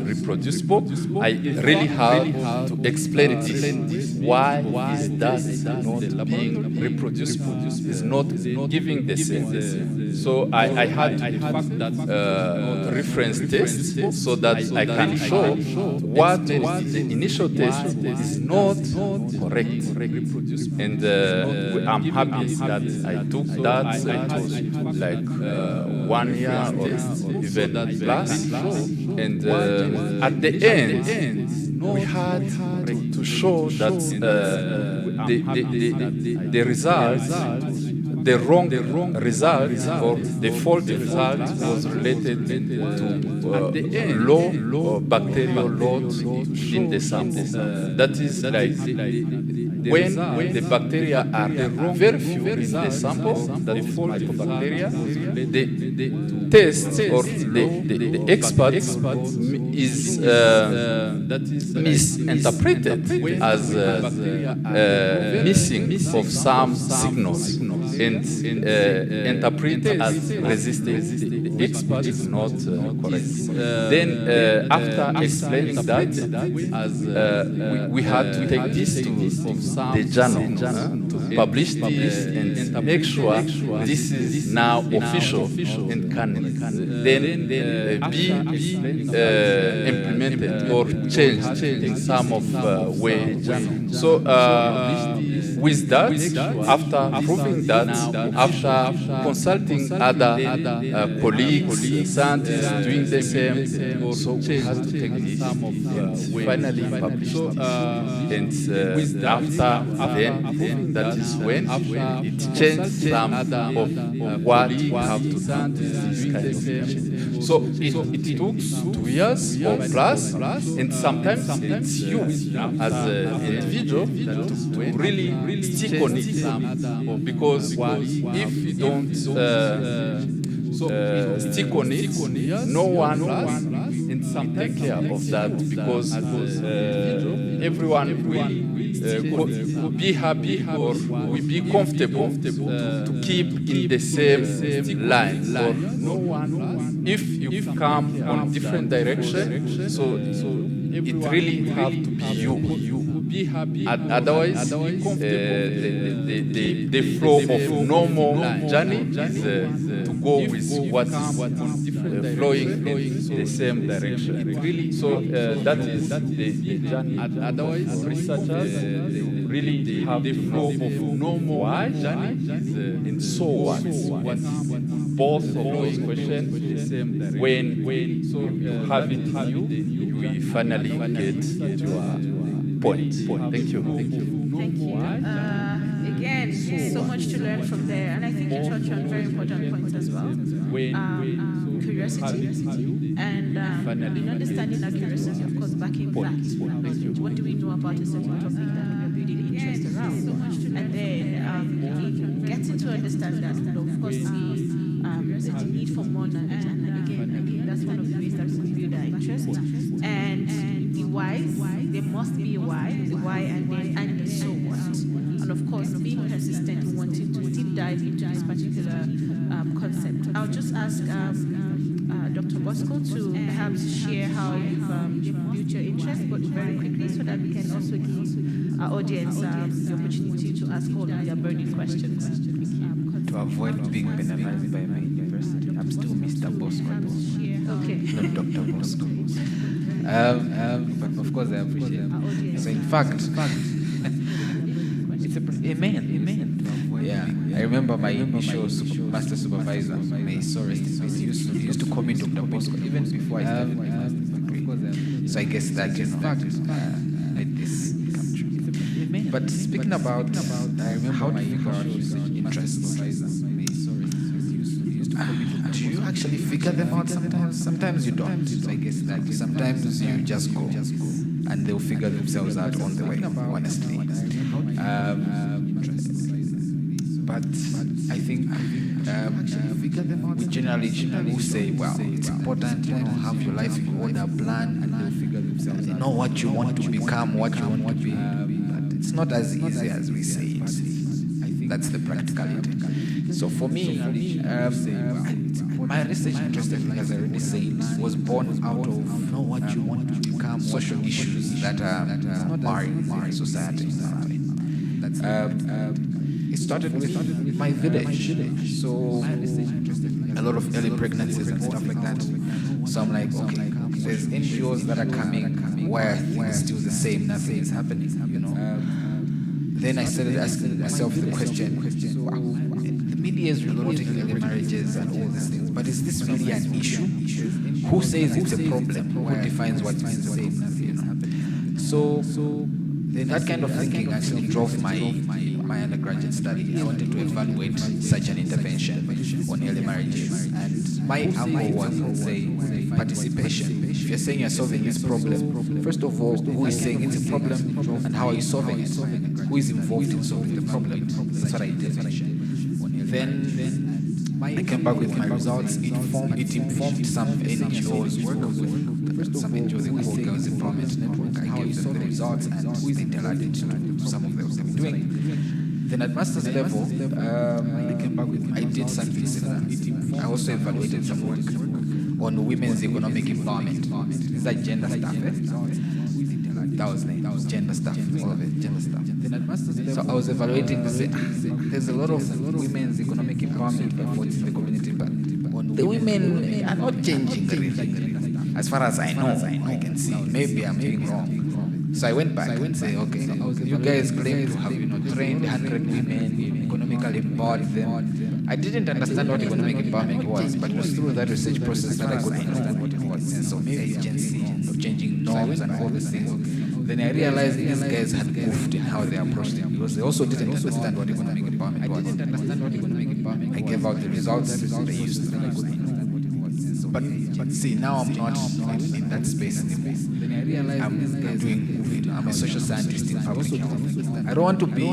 reproducible, I really had to explain this. Why is that not being reproducible? It's not giving the same. So I had to reference tests so that I can show what was the initial test is not correct. And I'm happy that I took that. It was like 1 year or even plus. And at the end, we had to show that the results, the wrong result or the faulty result was related to low bacterial load in the sample. That is like when the bacteria are very few in the sample, that is mycobacteria, the test or the expert is misinterpreted as missing of some signals and interpreted as resistant. The expert is not correct. Then after explaining that, we had to take this to the journal to publish this and make sure this is now official and can then be implemented or changed in some of ways. So with that, after proving that, after consulting other colleagues, scientists doing the same, so we had to take this and finally publish it. And after then, that is when it changed some of what we have to do this kind of patient. So it took 2 years or plus, and sometimes it's you as an individual to really stick on it, because if you don't stick on it, no one will take care of that, because everyone will be happy or will be comfortable to keep in the same line. Or if you come on different direction, so it really have to be you. Otherwise, the flow of normal journey is to go with what is flowing in the same direction. So that is the journey. Otherwise, researchers really have the flow of normal journey is and so what. Both of those questions, when you have it in you, we finally get to your point. Thank you. Thank you. Again, so much to learn from there, and I think you touched on very important points as well. Curiosity and in understanding our curiosity, of course, backing facts. What do we know about a certain topic that we are building interest around? And then getting to understand that, of course, there's a need for more knowledge, and again, that's one of the ways that we build our interest. And the whys, there must be a why, the why, and the so what. And of course, being persistent in wanting to deep dive into this particular concept. I'll just ask Dr. Bosco to perhaps share how you've built your interest, but very quickly, so that we can also give our audience the opportunity to ask all of their burning questions. To avoid being penalized by my university, I'm still Mr. Bosco. Okay. Not Dr. Bosco. But of course, I appreciate it. So, in fact, it's amen. Yeah, I remember my initial master supervisor, may so rest in peace, he used to call me Dr. Bosco even before I started my master's degree. So I guess that made this come true. But speaking about how do you grow interests? Do you actually figure them out sometimes? Sometimes you don't. So I guess that sometimes you just go, and they'll figure themselves out on the way, honestly. But I think we generally will say, well, it's important, have your life in order, plan, and they'll figure themselves out. Know what you want to become, what you want to be. But it's not as easy as we say it. I think that's the practicality. So for me, my research interest, as I already said, was born out of know what you want to become, social issues that are marring our society. It started with my village. So a lot of early pregnancies and stuff like that. So I'm like, okay, there's NGOs that are coming where things still the same, nothing is happening, Then I started asking myself the question, wow, the media is reporting early marriages and all these things, but is this really an issue? Who says it's a problem? Who defines what is the same? So that kind of thinking actually drove my undergraduate study. I wanted to evaluate such an intervention on early marriages. And my angle was, let's say, participation. If you're saying you're solving this problem, first of all, who is saying it's a problem and how are you solving it? Who is involved in solving the problem? That's what I did. Then I came back with my results. It informed some NGOs work with some NGOs called Girls Empowerment Network. I gave them the results and they tailored it to some of those they've been doing. Then at master's level, I came back with, I did something similar. I also evaluated some work on women's economic empowerment. These are gender stuff. That was gender stuff, all of it, gender stuff. So I was evaluating to say, there's a lot of women's economic empowerment efforts in the community, but the women are not changing really. As far as I know, I can see. Maybe I'm doing wrong. So I went back and said, okay, you guys claim to have, trained 100 women, economically empowered them. I didn't understand what economic empowerment was, but it was through that research process that I could understand what it was. And so maybe agency, changing norms and all these things. Then I realized these guys had moved in how they approached it, because they also didn't understand what economic empowerment was. I didn't understand what economic empowerment. I gave out the results they used to. But see, now I'm not in that space anymore. I'm a social scientist in public health. I don't want to be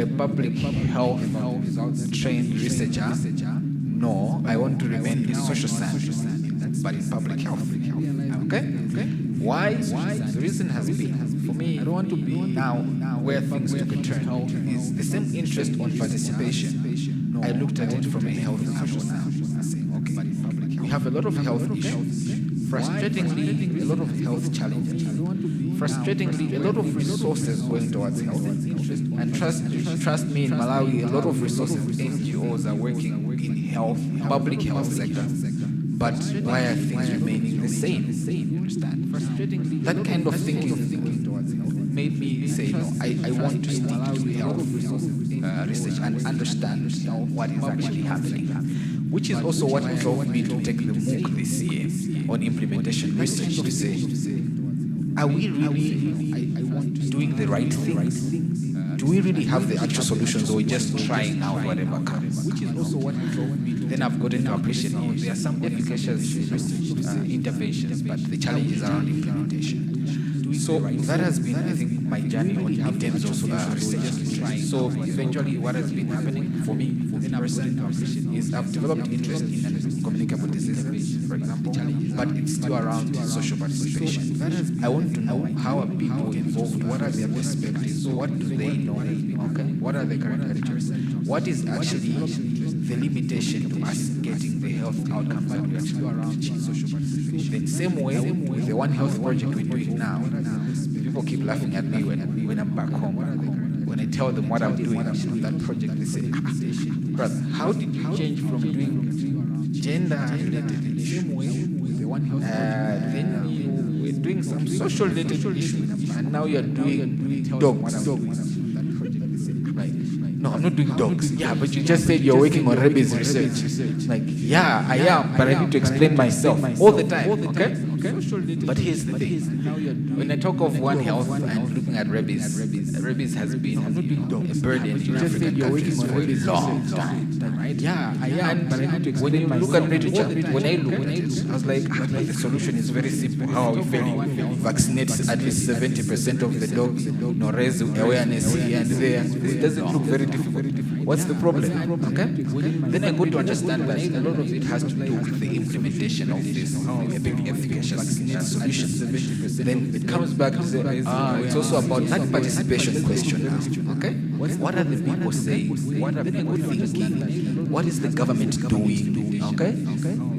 a public health trained researcher. No, I want to remain a social scientist, but in public health. Okay? Why? The reason has been, for me, I don't want to be now where things took a turn is the same interest on participation. I looked at it from a health angle now. I say, okay, we have a lot of health issues. Frustratingly, a lot of health challenges. Frustratingly, a lot of resources going towards health. And trust me, in Malawi, a lot of resources, NGOs are working in health, public health sector. But why are things remaining the same? You understand? That kind of thinking made me say, no, I want to stick to health research and understand what is actually happening. Which is also what drove me to take the MOOC this year on implementation research to say, are we really doing the right things? Do we really have the actual solutions, or are we just trying out whatever comes? Which is also what drove me. Then I've gotten to appreciate there are some efficacious interventions, but the challenge is around implementation. So that has been, I think, my journey in terms of research. So eventually what has been happening for me, personally, is I've developed interest in communicable diseases, for example, but it's still around social participation. I want to know how are people involved, what are their perspectives, what do they know, okay? What are the current attitudes? What is actually the limitation to us getting the health outcomes that we actually achieve social participation? The same way with the One Health project we're doing now, people keep laughing at me when I'm back home. When I tell them what I'm doing on that project, they say, brother, how did you change from doing gender-related issues, then you were doing some social-related issues, and now you're doing dogs? No, I'm not doing dogs. Yeah, but you just said you're working on rabies research. Like, yeah, I am, but I need to explain myself all the time, okay? But here's the thing. When I talk of One Health and looking at rabies has been a burden in African countries for a long time, right? Yeah, I am, but I need to explain myself. When you look at literature, when I look at it, I was like, the solution is very simple. How are we failing? Vaccinate at least 70% of the dogs, raise awareness here and there. It doesn't look very difficult. What's the problem? Okay? Then I got to understand that a lot of it has to do with the implementation of this efficacious solutions. Then it comes back to say, it's also about that participation question now. Okay? What are the people saying? What are people thinking? What is the government doing? Okay?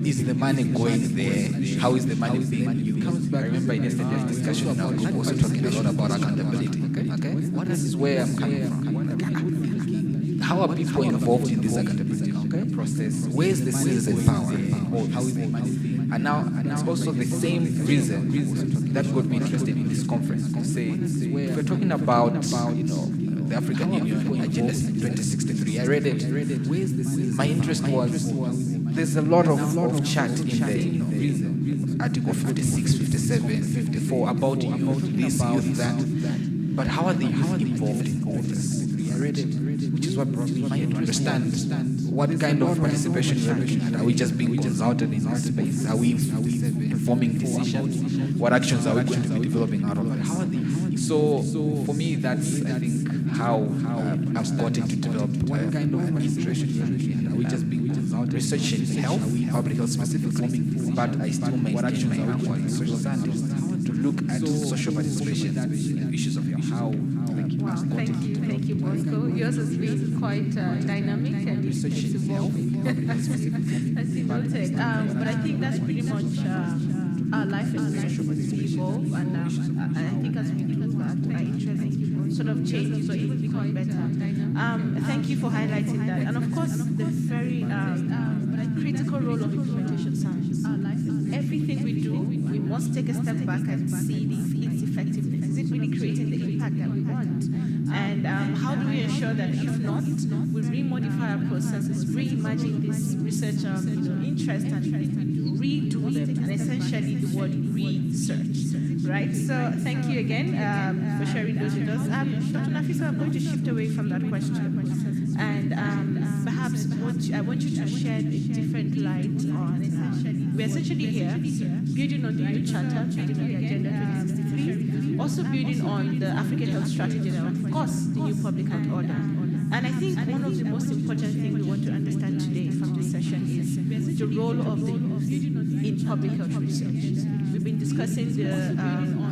Is the money going there? How is the money being used? I remember in yesterday's discussion now, we were also talking a lot about accountability. Okay? This is where I'm coming from. How are people involved in this accountability process? Where is the citizen power? How is the money? And now it's also the same reason that got me interested in this conference. To say, if we're talking about the African Union Agenda 2063, I read it. My interest was there's a lot of chat in there. Article 56, 57, 54 about youth this, youth that. But how are the youth involved in all this? I read it, which is what brought me here to understand what kind of participation we're looking at. Are we just being consulted in our space? Are we informing decisions? What actions are we going to be developing out of it? So for me, that's, I think, how I've gotten to develop what kind of interest in. Are we just being consulted? Research in health, public health specifically, but I still maintain my angle in social science to look at social participation and issues of health. Wow, thank you, Bosco. Yours has been quite dynamic and it's evolving, as you noted. But I think that's pretty much our life is to evolve, and I think as we do that, our interest sort of changes or even become better. Thank you for highlighting that, and of course, the very critical role of implementation science. Everything we do, we must take a step back and see its effectiveness. Is it really creating the impact that we want? And how do we ensure that if not, we re-modify our processes, reimagine this research interest and redo them, and essentially the word research, right? So thank you again for sharing those with us. Dr. Nafisa, I'm going to shift away from that question, and perhaps I want you to shed a different light on, we're essentially here, building on the new charter, building on the Agenda 2063, also building on the African Health Strategy, and of course, the new public health order. And I think one of the most important things we want to understand today from this session is the role of the youth in public health research. We've been discussing the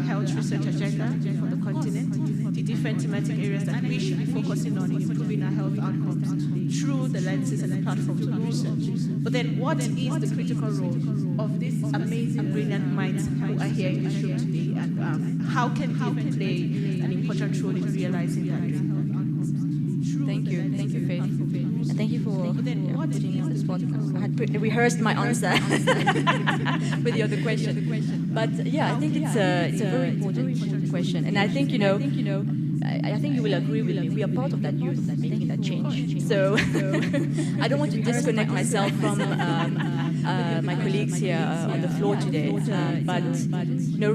health research agenda for the continent, the different thematic areas that we should be focusing on in improving our health outcomes through the lenses and the platforms of research. But then what is the critical role of these amazing, brilliant minds who are here in this room today, and how can they play an important role in realizing that dream? Thank you, Faith. And thank you for putting me on the spot. I had rehearsed my answer with the other question. But yeah, I think it's a very important question. And I think, I think you will agree with me. We are part of that youth making that change. So I don't want to disconnect myself from my colleagues here on the floor today. But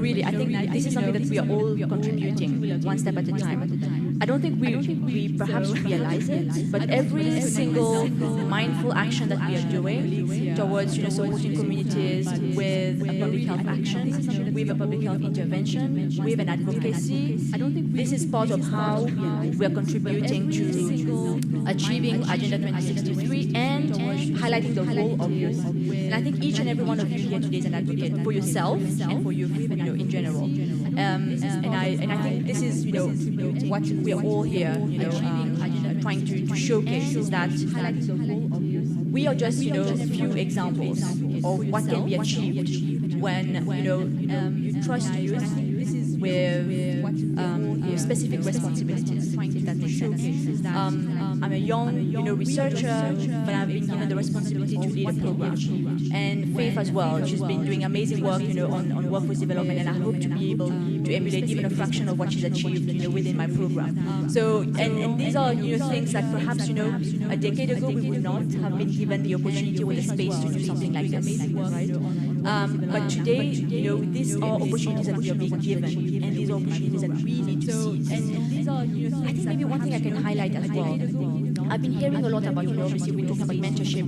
really, I think this is something that we are all contributing one step at a time. I don't think we perhaps realize it, but every single mindful action that we are doing towards supporting communities with a public health action, with a public health intervention, with an advocacy, I don't think this is part of how we are contributing to achieving Agenda 2063 and highlighting the role of youth. And I think each and every one of you here today is an advocate for yourself and for youth, in general. And I think this is what we are all here trying to showcase, is that we are just a few examples of what can be achieved when you trust youth with specific responsibilities, if that makes sense. I'm a young researcher, but I've been given the responsibility to lead a program. And Faith as well, she's been doing amazing work on workforce development, and I hope to be able to emulate even a fraction of what she's achieved within my program. So, and these are things that perhaps a decade ago we would not have been given the opportunity or the space to do something like this, right? But today, these are opportunities that we are being given, and these are opportunities that we need to seize. And these are, I think maybe one thing I can highlight as well. I've been hearing a lot about, obviously we're talking about mentorship.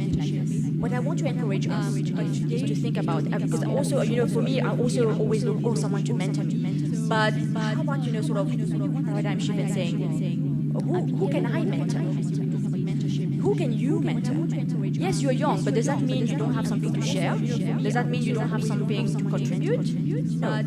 What I want to encourage us is to think about, because also, for me, I also always look for someone to mentor me. But how about, sort of paradigm shift and saying, who can I mentor? Who can you mentor? Yes, you're young, but does that mean you don't have something to share? Does that mean you don't have something to contribute? No.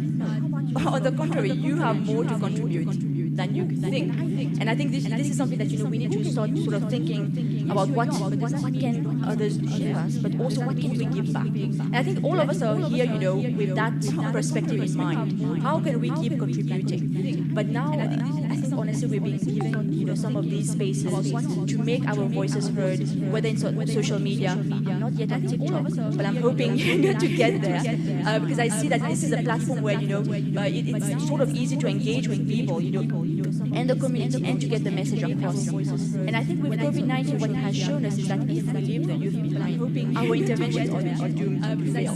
On the contrary, you have more to contribute than you think. And I think this is something that we need to start sort of thinking about what can others share us, but also what can we give back. And I think all of us are here, with that perspective in mind. How can we keep contributing? But now, I think honestly we're being given, some of these spaces to make our voices heard, whether in social media. I'm not yet on TikTok, but I'm hoping to get there, because I see that this is a platform where it's sort of easy to engage with people, and the community, and to get the message across. And I think with COVID-19, what it has shown us is that if we leave the youth behind, our interventions are doomed to fail.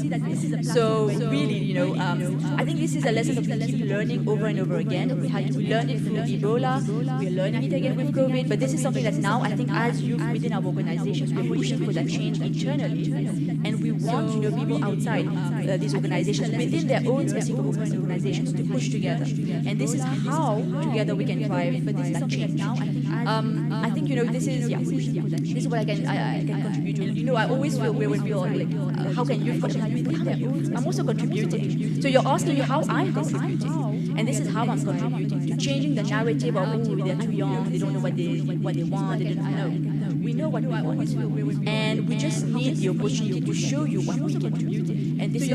So really, I think this is a lesson that we keep learning over and over again. We learned it through Ebola, we're learning it again with COVID, but this is something that now I think as youth within our organizations, we're pushing for that change internally. And we want people outside these organizations, within their own specific organizations, to push together. And this is how together we can drive that change. I think this is what I can contribute to. I always feel when we feel like how can you contribute? I'm also contributing. So you're asking me how I'm contributing, and this is how I'm contributing to changing the narrative of they're too young, they don't know what they want, they don't know. We know what we want, and we just need the opportunity to show you what we can do. And this is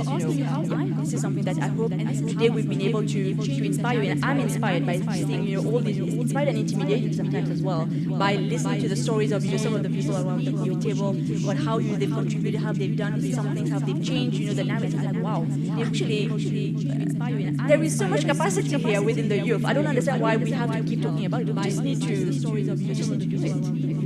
this is something that I hope today we've been able to inspire, and I'm inspired by seeing all these, inspired and intimidated sometimes as well, by listening to the stories of some of the people around the table, about how they've contributed, how they've done some things, how they've changed, the narrative. Like, wow, actually, there is so much capacity here within the youth. I don't understand why we have to keep talking about it. We just need to do it.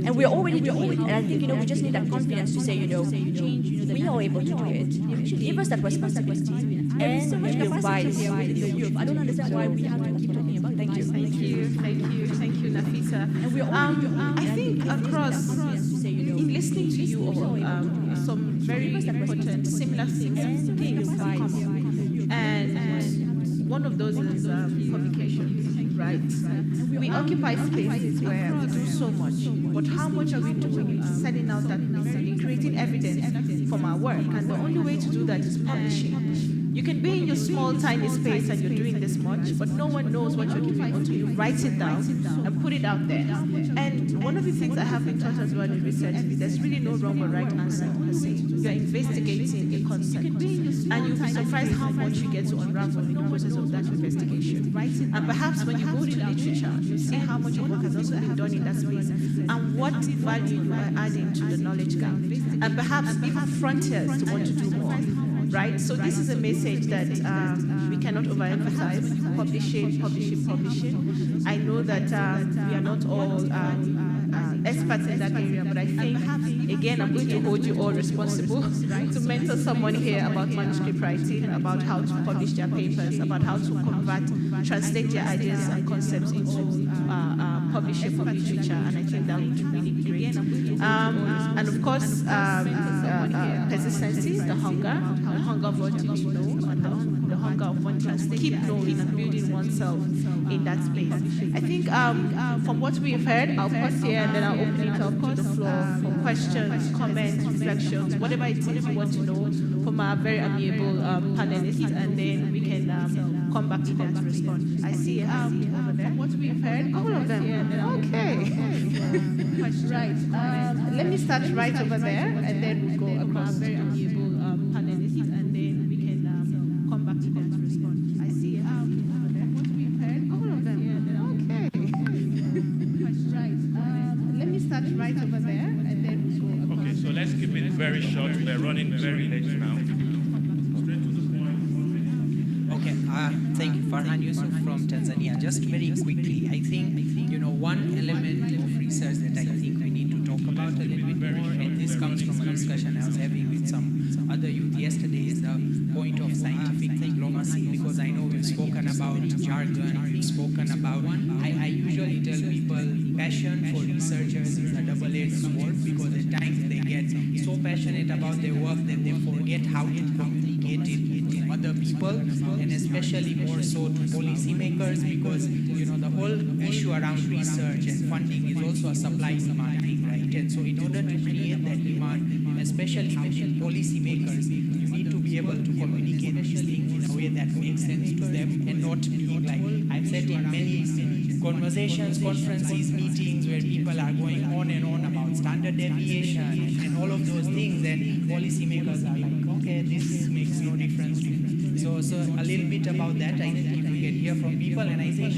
And we're already doing it. And I think, we just need that confidence to say, we are able to do it. Give us that responsibility. And so much capacity here within the youth. I don't understand why we have to keep talking about it. Thank you. Thank you, Nafisa. And we're I think across, in listening to you all, some very important similar things in common. And one of those is publications, right? We occupy spaces where we do so much, but how much are we doing setting out that message, creating evidence from our work? And the only way to do that is publishing. You can be in your small, tiny space and you're doing this much, but no one knows what you're doing until you write it down and put it out there. And one of the things I have been taught as well in research is there's really no wrong or right answer per se. You're investigating a concept, and you'll be surprised how much you get to unravel in the process of that investigation. And perhaps when you go to literature, you see how much work has also been done in that space, and what value you are adding to the knowledge gap, and perhaps even frontiers to want to do more. Right? So this is a message that we cannot overemphasize. Publishing. I know that we are not all experts in that area, but I think, again, I'm going to hold you all responsible to mentor someone here about manuscript writing, about how to publish their papers, about how to translate their ideas and concepts into publishing for literature, and I think that would be really great. And of course, persistency, the hunger of what to know, and the hunger of one to keep knowing and building oneself in that space. I think from what we've heard, I'll pause here and then I'll open it up to the floor for questions, comments, reflections, whatever it is you want to know from our very amiable panelists, and then we can come back to them to respond. I see a hand over there. What we've heard, all of them. Okay. Right. Let me start right over there, and then we'll go across very amiable panelists, and then we can come back to them to respond. I see a hand over there. What we've heard, all of them. Okay. Right. Let me start right over there, and then we'll go across. Okay, so let's keep it very short. We're running very late now. Thank you, Farhan Yusuf from Tanzania. Just very quickly, I think, one element of research that I think we need to talk about a little bit more, and this comes from a discussion I was having with some other youth yesterday, is the point of scientific diplomacy, because I know we've spoken about jargon, we've spoken about, I usually tell people passion for researchers is a double-edged sword, because at times they get so passionate about their work that they forget how to communicate it to other people, and especially more so to policymakers, because the whole issue around research and funding is also a supply-demand thing, right? And so in order to create that demand, especially within policymakers, you need to be able to communicate these things in a way that makes sense to them, and not be like, I've said in many conversations, conferences, meetings where people are going on and on about standard deviation and all of those things, and policymakers are like, okay, this makes no difference to me. So a little bit about that, I think we can hear from people. And I think,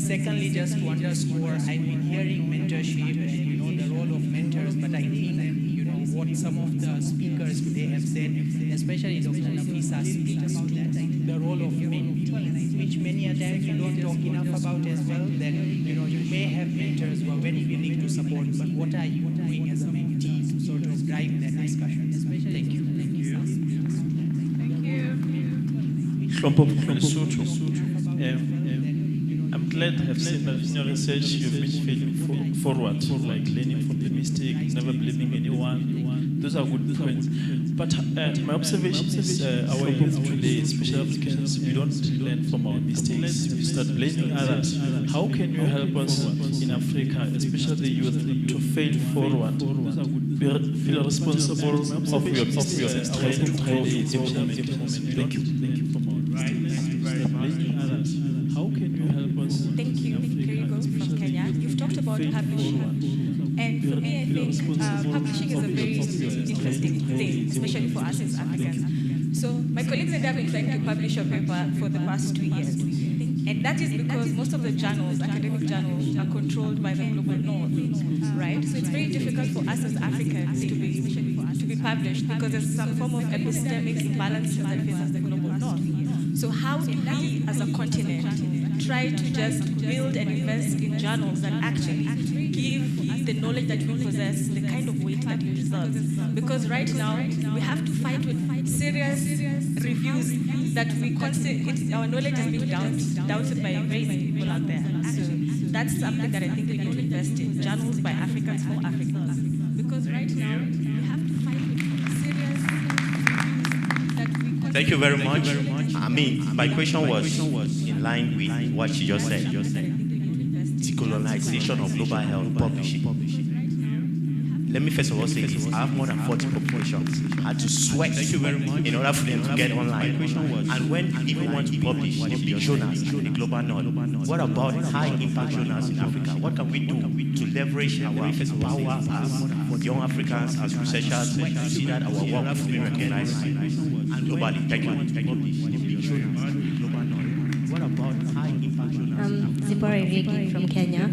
secondly, just to underscore, I've been hearing mentorship and the role of mentors, but I think what some of the speakers today have said, especially Dr. Nafisa speaks about that, the role of mentees, which many a times you don't talk enough about as well, that you may have mentors who are very willing to support, but what are you doing as a mentee to sort of drive that discussion? Thank you. From Lesotho. I'm glad to have seen that in your research you've been feeling forward, like learning from the mistake, never blaming anyone. Those are good points. But my observation is our youth today, especially Africans, we don't learn from our mistakes. We start blaming others. How can you help us in Africa, especially the youth, to fail forward? Feel responsible of your mistakes and try to implement. Thank you. Thank you, Kirigo from Kenya. You've talked about publishing. And for me, I think publishing is a very interesting thing, especially for us as Africans. So my colleagues and I have been trying to publish a paper for the past 2 years. And that is because most of the journals, academic journals, are controlled by the global north, right? So it's very difficult for us as Africans to be published because there's some form of epistemic imbalances that faces the global north. So how do we, as a continent, try to just build and invest in journals that actually give the knowledge that we possess the kind of weight that it deserves? Because right now, we have to fight with serious reviews that we constantly, our knowledge has been doubted by crazy people out there. So that's something that I think we need to invest in, journals by Africans for Africans. Because right now, we have to fight with serious reviews that we constantly... Thank you very much. I mean, my question was in line with what you just said. Decolonization of global health publishing. Let me first of all say this. I have more than 40 publications. I had to sweat in order for them to get online. And when you even want to publish in big journals in the global north, what about high-impact journals in Africa? What can we do to leverage our power as young Africans, as researchers, to see that our work is being recognized globally? Thank you. What about high-impact journals? Zipporah Irigi from Kenya.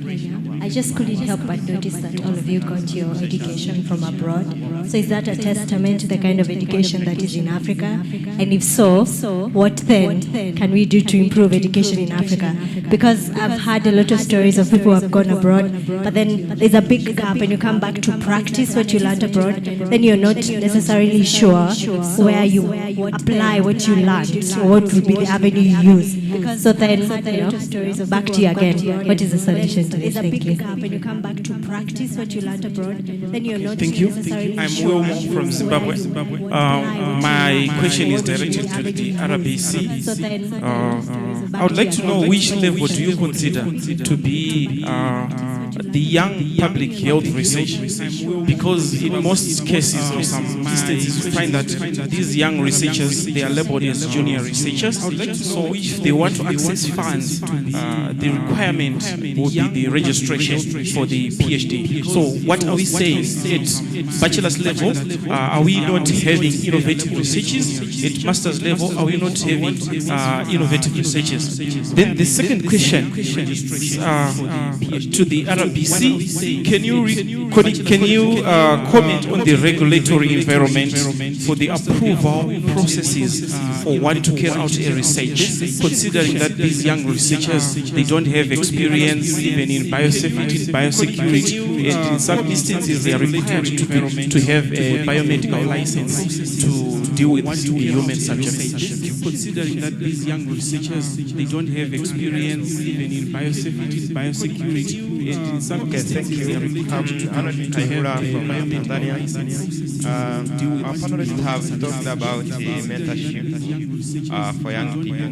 I just couldn't help but notice that all of you got your education from abroad. So is that a testament to the kind of education that is in Africa? And if so, what then can we do to improve education in Africa? Because I've heard a lot of stories of people who have gone abroad, but then there's a big gap and you come back to practice what you learned abroad, then you're not necessarily sure where you apply what you learned, or what would be the avenue you use. So then, back to you again. What is the solution to this? Thank you. When you come back to practice what you learned abroad, then you're not necessarily I'm sure. Wilmo from Zimbabwe. My question is directed to the RBC. I would like to know which level do you consider to be the young public health research, because in most cases or some instances we find that these young researchers, they are labeled as junior researchers. I would like to know if they want to access funds, the requirement would be the registration for the PhD. So what are we saying? At bachelor's level, are we not having innovative researchers? At master's level, are we not having innovative researchers? Then the second question to the RBC, can you comment on the regulatory environment for the approval processes for one to carry out a research, considering that these young researchers, they don't have experience even in biosafety, biosecurity, and in some instances they are required to have a biomedical license to deal with human subjects. Considering that these young researchers, they don't have experience even in biosafety, biosecurity, and in some instances they are required to have a biomedical license to deal with our panelists have talked about mentorship for young people.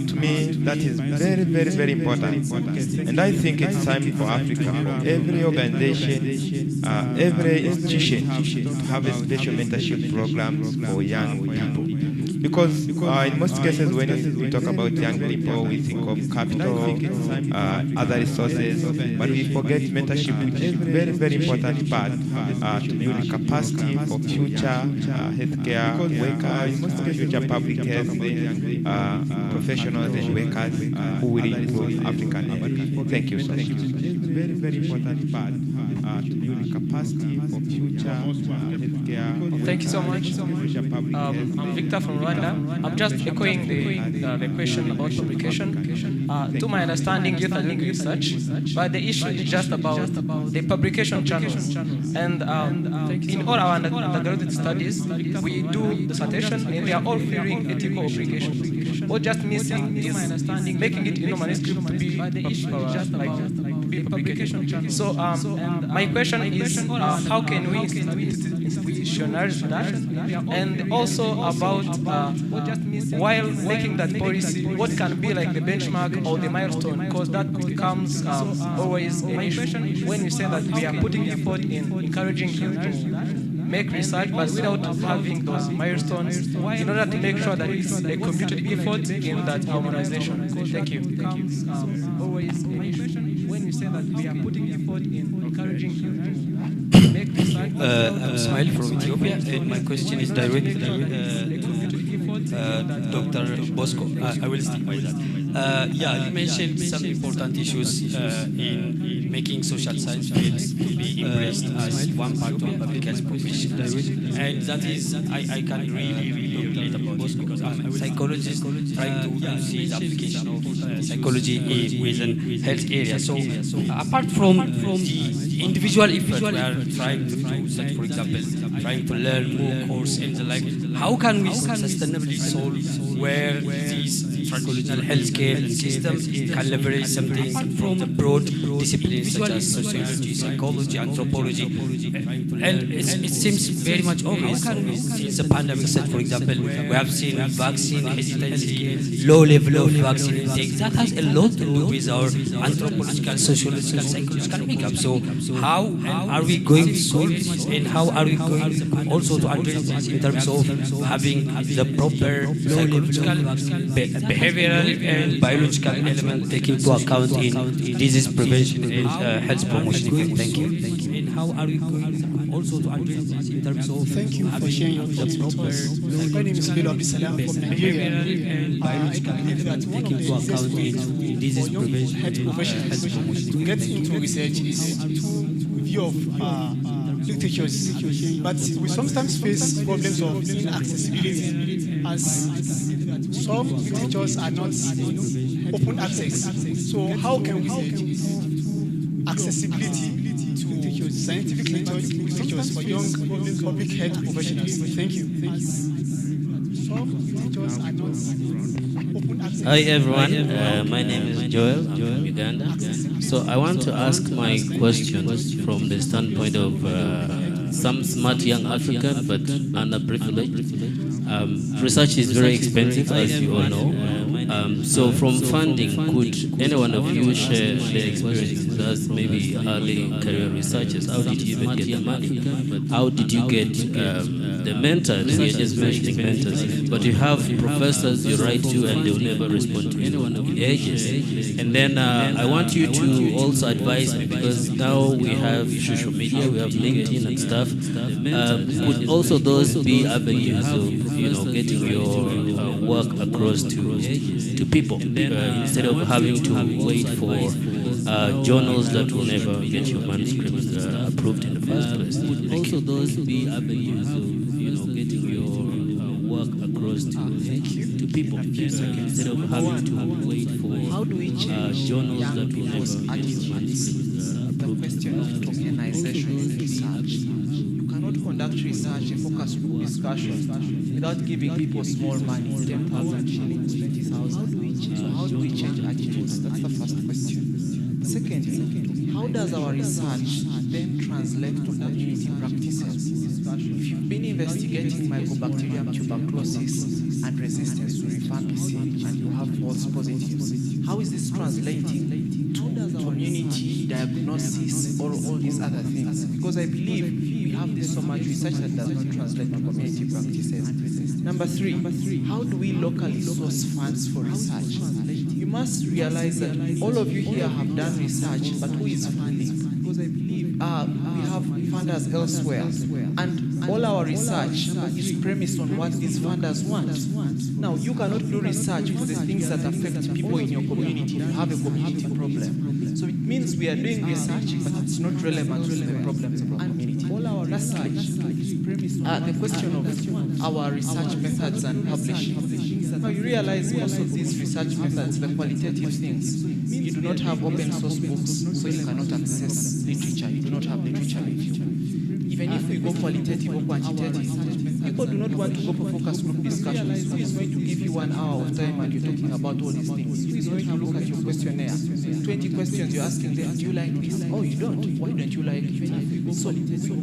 To me, that is very, very, very important. And I think it's time for Africa, every organization, every institution to have a special mentorship program for young people. Because in most cases, when we talk about young people, we think of capital, other resources, but we forget mentorship, which is a very, very important part to build capacity for future healthcare workers, future public health professionals and workers who will improve African health. Thank you so much. It's a very, very important part to build capacity for future healthcare. Thank you so much. I'm Victor from Rwanda. I'm just echoing the question about publication. To my understanding, youth are doing research, but the issue is just about the publication channels. And in all our undergraduate studies, we do dissertation, and they are all fearing ethical obligations. What's just missing is making it in a manuscript to be publication. So my question is, how can we institutionalize that? And also about while making that policy, what can be like the benchmark or the milestone? Because that becomes always an issue when we say that we are putting effort in encouraging youth to make research, but without having those milestones in order to make sure that it's a community effort in that harmonization. Thank you. Always an issue when we say that we are putting effort in encouraging youth to make research. I'm Ismail from Ethiopia, and my question is directed to Dr. Bosco. I will stick by that. Yeah, you mentioned some important issues in making social science fields to be embraced as one part of public health profession. And that is, I can really relate about this because I'm a psychologist trying to see the application of psychology within health area. So apart from the individual effort we are trying to do, such for example, trying to learn more course in the life, how can we sustainably solve where these traditional healthcare systems can leverage something from the broad disciplines such as sociology, psychology, anthropology, and it seems very much obvious since the pandemic set, for example, we have seen vaccine hesitancy, low level of vaccine intake. That has a lot to do with our anthropological, sociological, psychological makeup. So how are we going to solve this, and how are we going also to address this in terms of having the proper psychological, behavioral, and biological element taken into account in disease prevention and health promotion? Thank you. And how are we going also to address this in terms of thank you for sharing your thoughts with us. My name is Bello Abdisalam from Nigeria. And biological element taken into account in disease prevention health professionals to get into research is to review of literatures, but we sometimes face problems of inaccessibility as some literatures are not open access. So how can we say accessibility to scientific literatures for young public health professionals? Thank you. Some literatures are not open access. Hi everyone, my name is Joel, I'm from Uganda. So I want to ask my question from the standpoint of some smart young African but underprivileged. Research is very expensive, as you all know. So from funding, could any one of you share their experiences as maybe early career researchers? How did you even get the money? How did you get the mentors? You're just mentioning mentors, but you have professors you write to and they'll never respond to you in ages. And then I want you to also advise me, because now we have social media, we have LinkedIn and stuff. Could also those be avenues of getting your work across to people instead of having to wait for journals that will never get your manuscripts approved in the first place? Could also those be avenues of getting your work across to people instead of having to wait for journals that will never get your manuscripts approved? The question of tokenization in research. You cannot conduct research, a focus group discussion, without giving people small money, 10,000 shillings, 20,000. So how do we change attitudes? That's the first question. Secondly, how does our research then translate to community practices? If you've been investigating Mycobacterium tuberculosis and resistance to rifampicin and you have false positives, how is this translating to community diagnosis or all these other things? Because I believe we have this so much research that does not translate to community practices. Number three, how do we locally source funds for research? You must realize that all of you here have done research, but who is funding? Because I believe we have funders elsewhere, and all our research is premised on what these funders want. Now, you cannot do research for the things that affect people in your community if you have a community problem. So it means we are doing research, but it's not relevant to the problems of our community. Lastly, the question of our research methods and publishing. Now, you realize most of these research methods, the qualitative things, you do not have open source books, so you cannot access literature. You do not have literature review. Even if we go qualitative or quantitative, people do not want to go for focus group discussions. Who is going to give you 1 hour of time and you're talking about all these things? Who is going to look at your questionnaire? 20 questions you're asking them, do you like this? Oh, you don't? Why don't you like it? So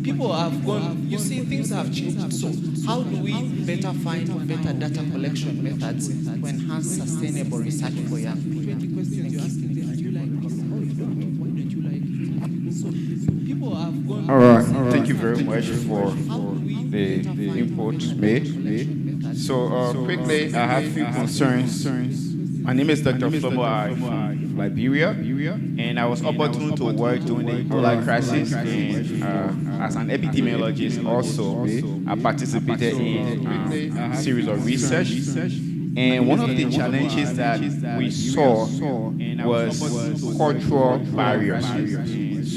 people have gone, you see, things have changed. So how do we better find better data collection methods to enhance sustainable research for young people? 20 questions you're asking them, do you like this? Oh, you don't? Why don't you like it? So people have gone. All right. Thank you very much for the input made. So quickly, I have a few concerns. My name is Dr. Flomo from Liberia, and I was opportune to work during the Ebola crisis. And as an epidemiologist, also, I participated in a series of research. And one of the challenges that we saw was cultural barriers.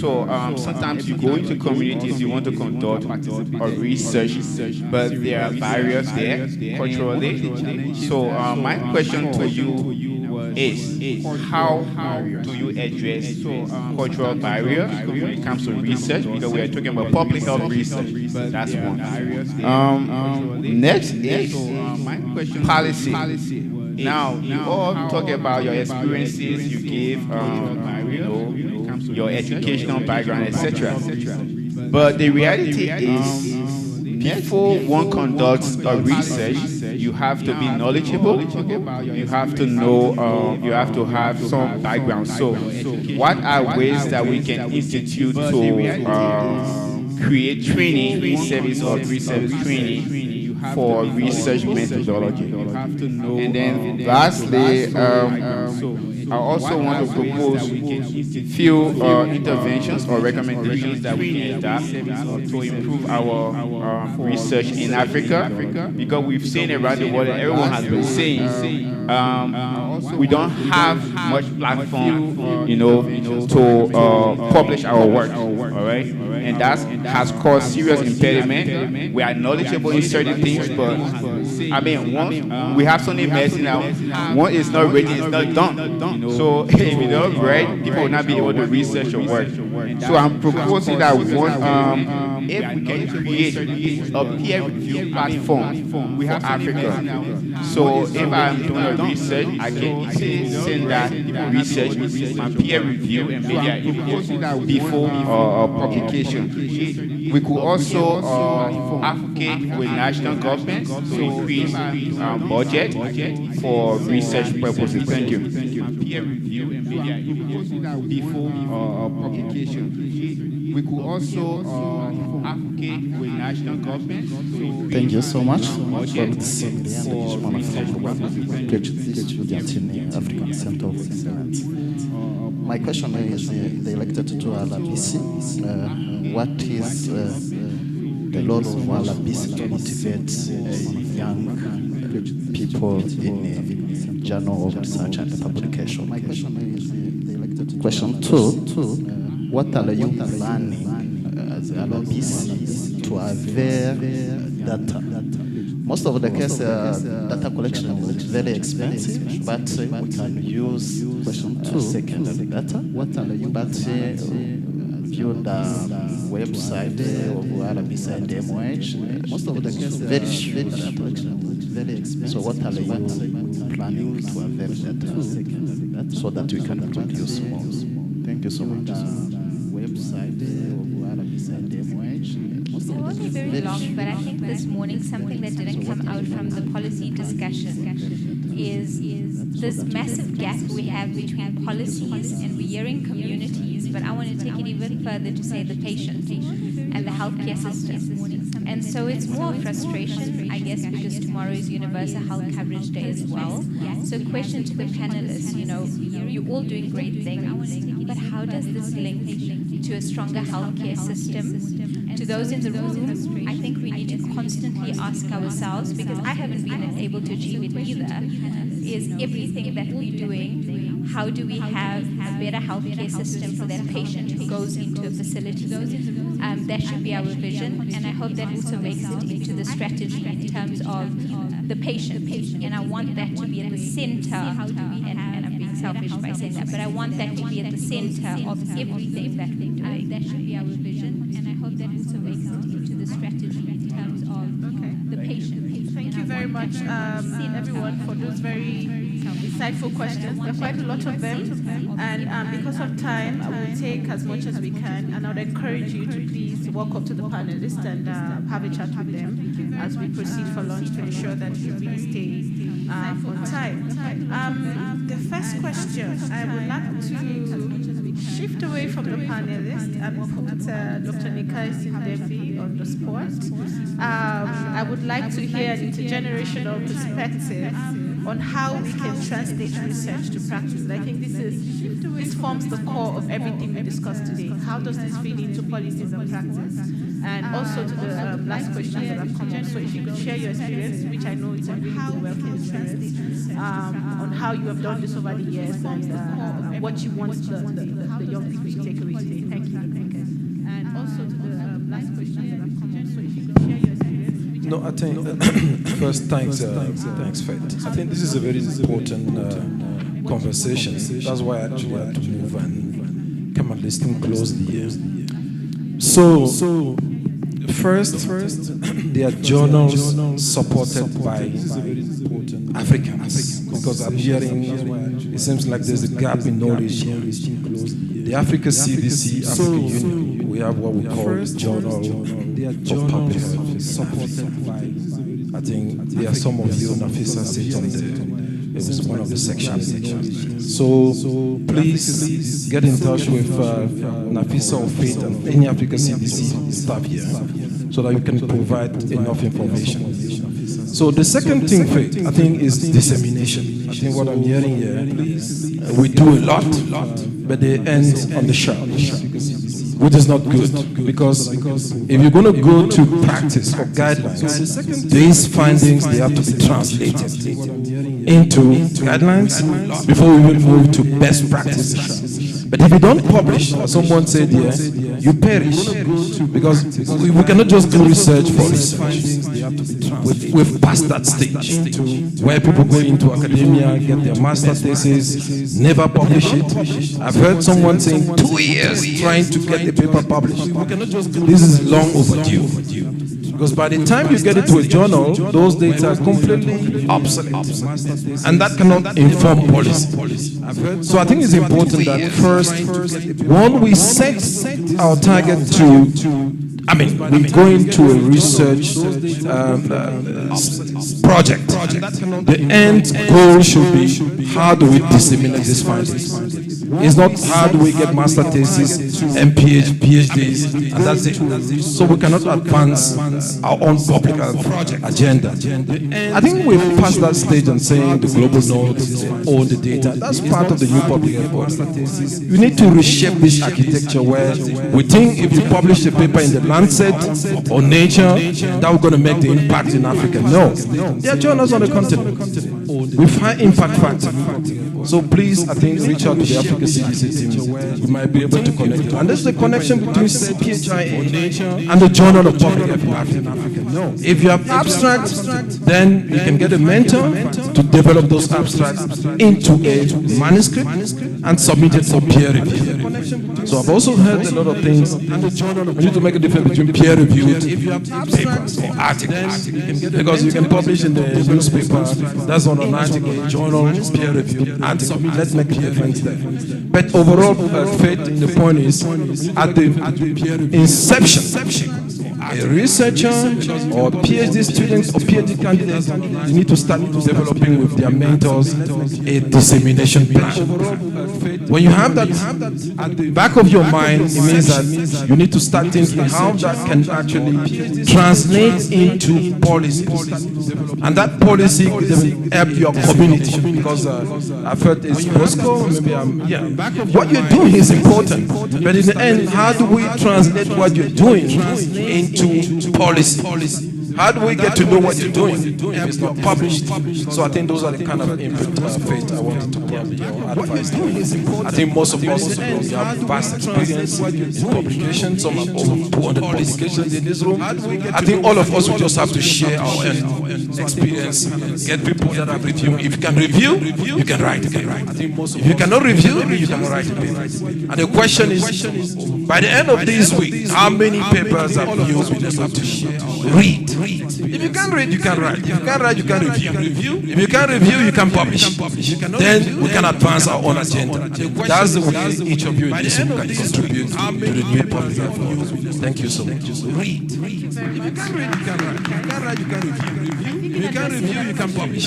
So sometimes you go into communities, you want to conduct a research, but there are barriers there culturally. So my question to you is, how do you address cultural barriers when it comes to research? Because we are talking about public health research. That's one. Next is policy. Now, you all talk about your experiences, you give, your educational background, etc. But the reality is, before one conducts a research, you have to be knowledgeable, you have to know, you have to have some background. So what are ways that we can institute to create training, service or research training for research methodology? And then lastly, I also want to propose few interventions or recommendations that we can adopt to improve our research in Africa, because we've seen around the world, and everyone has been saying, we don't have much platform, to publish our work, all right? And that has caused serious impediment. We are knowledgeable in certain things, but I mean, once we have something messing out, one is not ready, it's not done. So if you don't write, people will not be able to research your work. So I'm proposing that one, if we can create a peer review platform for Africa. So if I'm doing a research, I can easily send that research with my peer review and media input before publication. We could also advocate with national governments to increase budget for research purposes. Thank you. Peer review and media input before publication. We could also advocate with national governments. Thank you so much for this PhD in African Center of Excellence. My question is directed to LRBC. What is the role of LRBC to motivate young people in journal of research and publication? My question is directed to question two. What are you planning as LRBC to avail data? Most of the case, data collection is very expensive, but we can use question two, secondary data. What are you? But view the website of RBC and MOH. Most of the case, very few data collection is very expensive. So what are you planning to avail data so that we can produce more? Thank you so much. Website of RBC and MOH. It won't be very long, but I think this morning something that didn't come out from the policy discussion is this massive gap we have between policies and we're hearing communities, but I want to take it even further to say the patient and the healthcare system. And so it's more frustration, I guess, because tomorrow is Universal Health Coverage Day as well. So question to the panelists, you're all doing great things, but how does this link to a stronger healthcare system? To those in the room, I think we need to constantly ask ourselves, because I haven't been able to achieve it either, is everything that we're doing, how do we have a better healthcare system for that patient who goes into a facility? That should be our vision, and I hope that also makes it into the strategy in terms of the patient. And I want that to be at the center, and I'm being selfish by saying that, but I want that to be at the center of everything that we're doing. That should be our vision, and I hope that also makes it into the strategy in terms of the patient. Thank you very much, everyone, for those very insightful questions. There are quite a lot of them, and because of time, I will take as much as we can, and I would encourage you to please walk up to the panelists and have a chat with them as we proceed for lunch to ensure that we really stay on time. The first question, I would like to shift away from the panelists and put Dr. Nikai Sindevi on the spot. I would like to hear an intergenerational perspective on how we can translate research to practice. And I think this forms the core of everything we discussed today. How does this feed into policies and practice? And also to the last question that have come up. So if you could share your experience, which I know is a really good working experience, on how you have done this over the years and what you want the young people to take away today. Thank you. And also to the last question that have come up. So if you could share your experience. No, I think first thanks, Faith. I think this is a very important conversation. That's why I actually had to move and come and listen closely here. So first, there are journals supported by Africans, because I'm hearing it seems like there's a gap in knowledge here. The Africa CDC, African Union, we have what we call the Journal of Public Health, supported by, I think there are some of you, Nafisa sit on there. It was one of the sections. So please get in touch with Nafisa or Faith and any Africa CDC staff here, so that you can provide enough information. So the second thing, Faith, I think is dissemination. I think what I'm hearing here, we do a lot, but they end on the shelf, which is not good, because if you're going to go to practice or guidelines, these findings, they have to be translated into guidelines before we will move to best practices. But if you don't publish, as someone said here, you perish, because we cannot just do research for research. We've passed that stage where people go into academia, get their master thesis, never publish it. I've heard someone saying 2 years trying to get the paper published. This is long overdue. Because by the time you get it to a journal, those data are completely obsolete. And that cannot inform policy. So I think it's important that first, when we set our target we go into a research project. The end goal should be, how do we disseminate these findings? It's not how do we get master theses, PhDs, and that's it. So we cannot advance our own public agenda. I think we've passed that stage and saying the global north own the data. That's part of the new public health. We need to reshape this architecture where we think if you publish a paper in the Lancet or Nature, that we're going to make the impact in Africa. No. There are journals on the continent with high impact factor. So please, I think, reach out to the Africa CDC team. We might be able to connect it. And this is the connection between CPHIA and the Journal of Public Health in Africa. If you have abstracts, then you can get a mentor to develop those abstracts into a manuscript and submit it for peer review. So I've also heard a lot of things. We need to make a difference between peer-reviewed papers or articles. Because you can publish in the newspaper, that's not an article, journal, peer-reviewed article. Let's make a difference there. But overall, Faith, the point is, at the inception, a researcher or PhD students or PhD candidates, you need to start developing with their mentors a dissemination plan. When you have that at the back of your mind, it means that you need to start thinking how that can actually translate into policies. And that policy will help your community, because I've heard it's Bosco, what you're doing is important. But in the end, how do we translate what you're doing into policy? How do we get to know what you're doing if it's not published? So I think those are the kind of input, Faith, I wanted to give your advice. I think most of us have vast experience in publication. Some have over 200 publications in this room. I think all of us will just have to share our experience, get people that are reviewing. If you can review, you can write. If you cannot review, you cannot write a paper. And the question is, by the end of this week, how many papers have you? We just have to share. Read. If you can't read, you can write. If you can't write, you can review. If you can't review, you can publish. Then we can advance our own agenda. That's the way each of you in this room can contribute to the new public health. Thank you so much. Read. If you can't read, you can write. If you can't write, you can review. If you can't review, you can publish.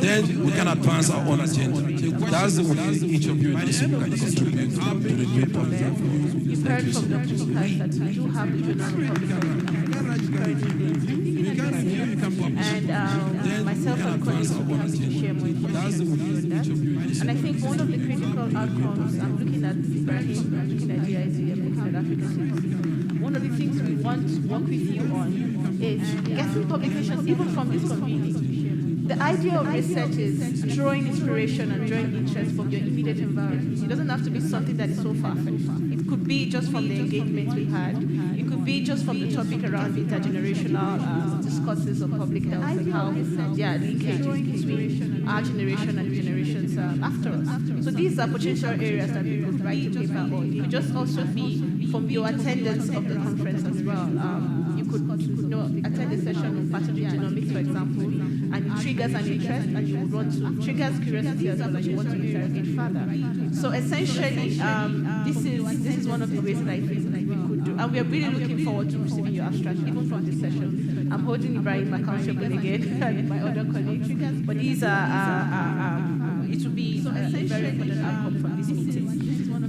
Then we can advance our own agenda. That's the way each of you in this room can contribute to the new public health. You've heard from Dr. Lukai that we do have the Journal of Public Health. And myself and colleagues will be happy to share more information with you on that. And I think one of the critical outcomes, I'm looking at Ibrahim, I'm looking at GIZ, I'm looking at Africa CDC. one of the things we want to work with you on is getting publications even from this community. The idea of research is drawing inspiration and drawing interest from your immediate environment. It doesn't have to be something that is so far-fetched. It could be just from the engagement we've had. It could be just from the topic around intergenerational discourses on public health and how there are linkages between our generation and the generations after us. So these are potential areas that we could write a paper on. It could just also be from your attendance of the conference as well. You could attend a session on pathogen genomics, for example, and it triggers an interest, and you would want to triggers curiosity as well, and you want to interrogate further. So essentially, this is one of the ways that I think we could do, and we are really looking forward to receiving your abstract, even from this session. I'm holding Ibrahim accountable again and my other colleagues, but these are it will be a very important outcome from this meeting.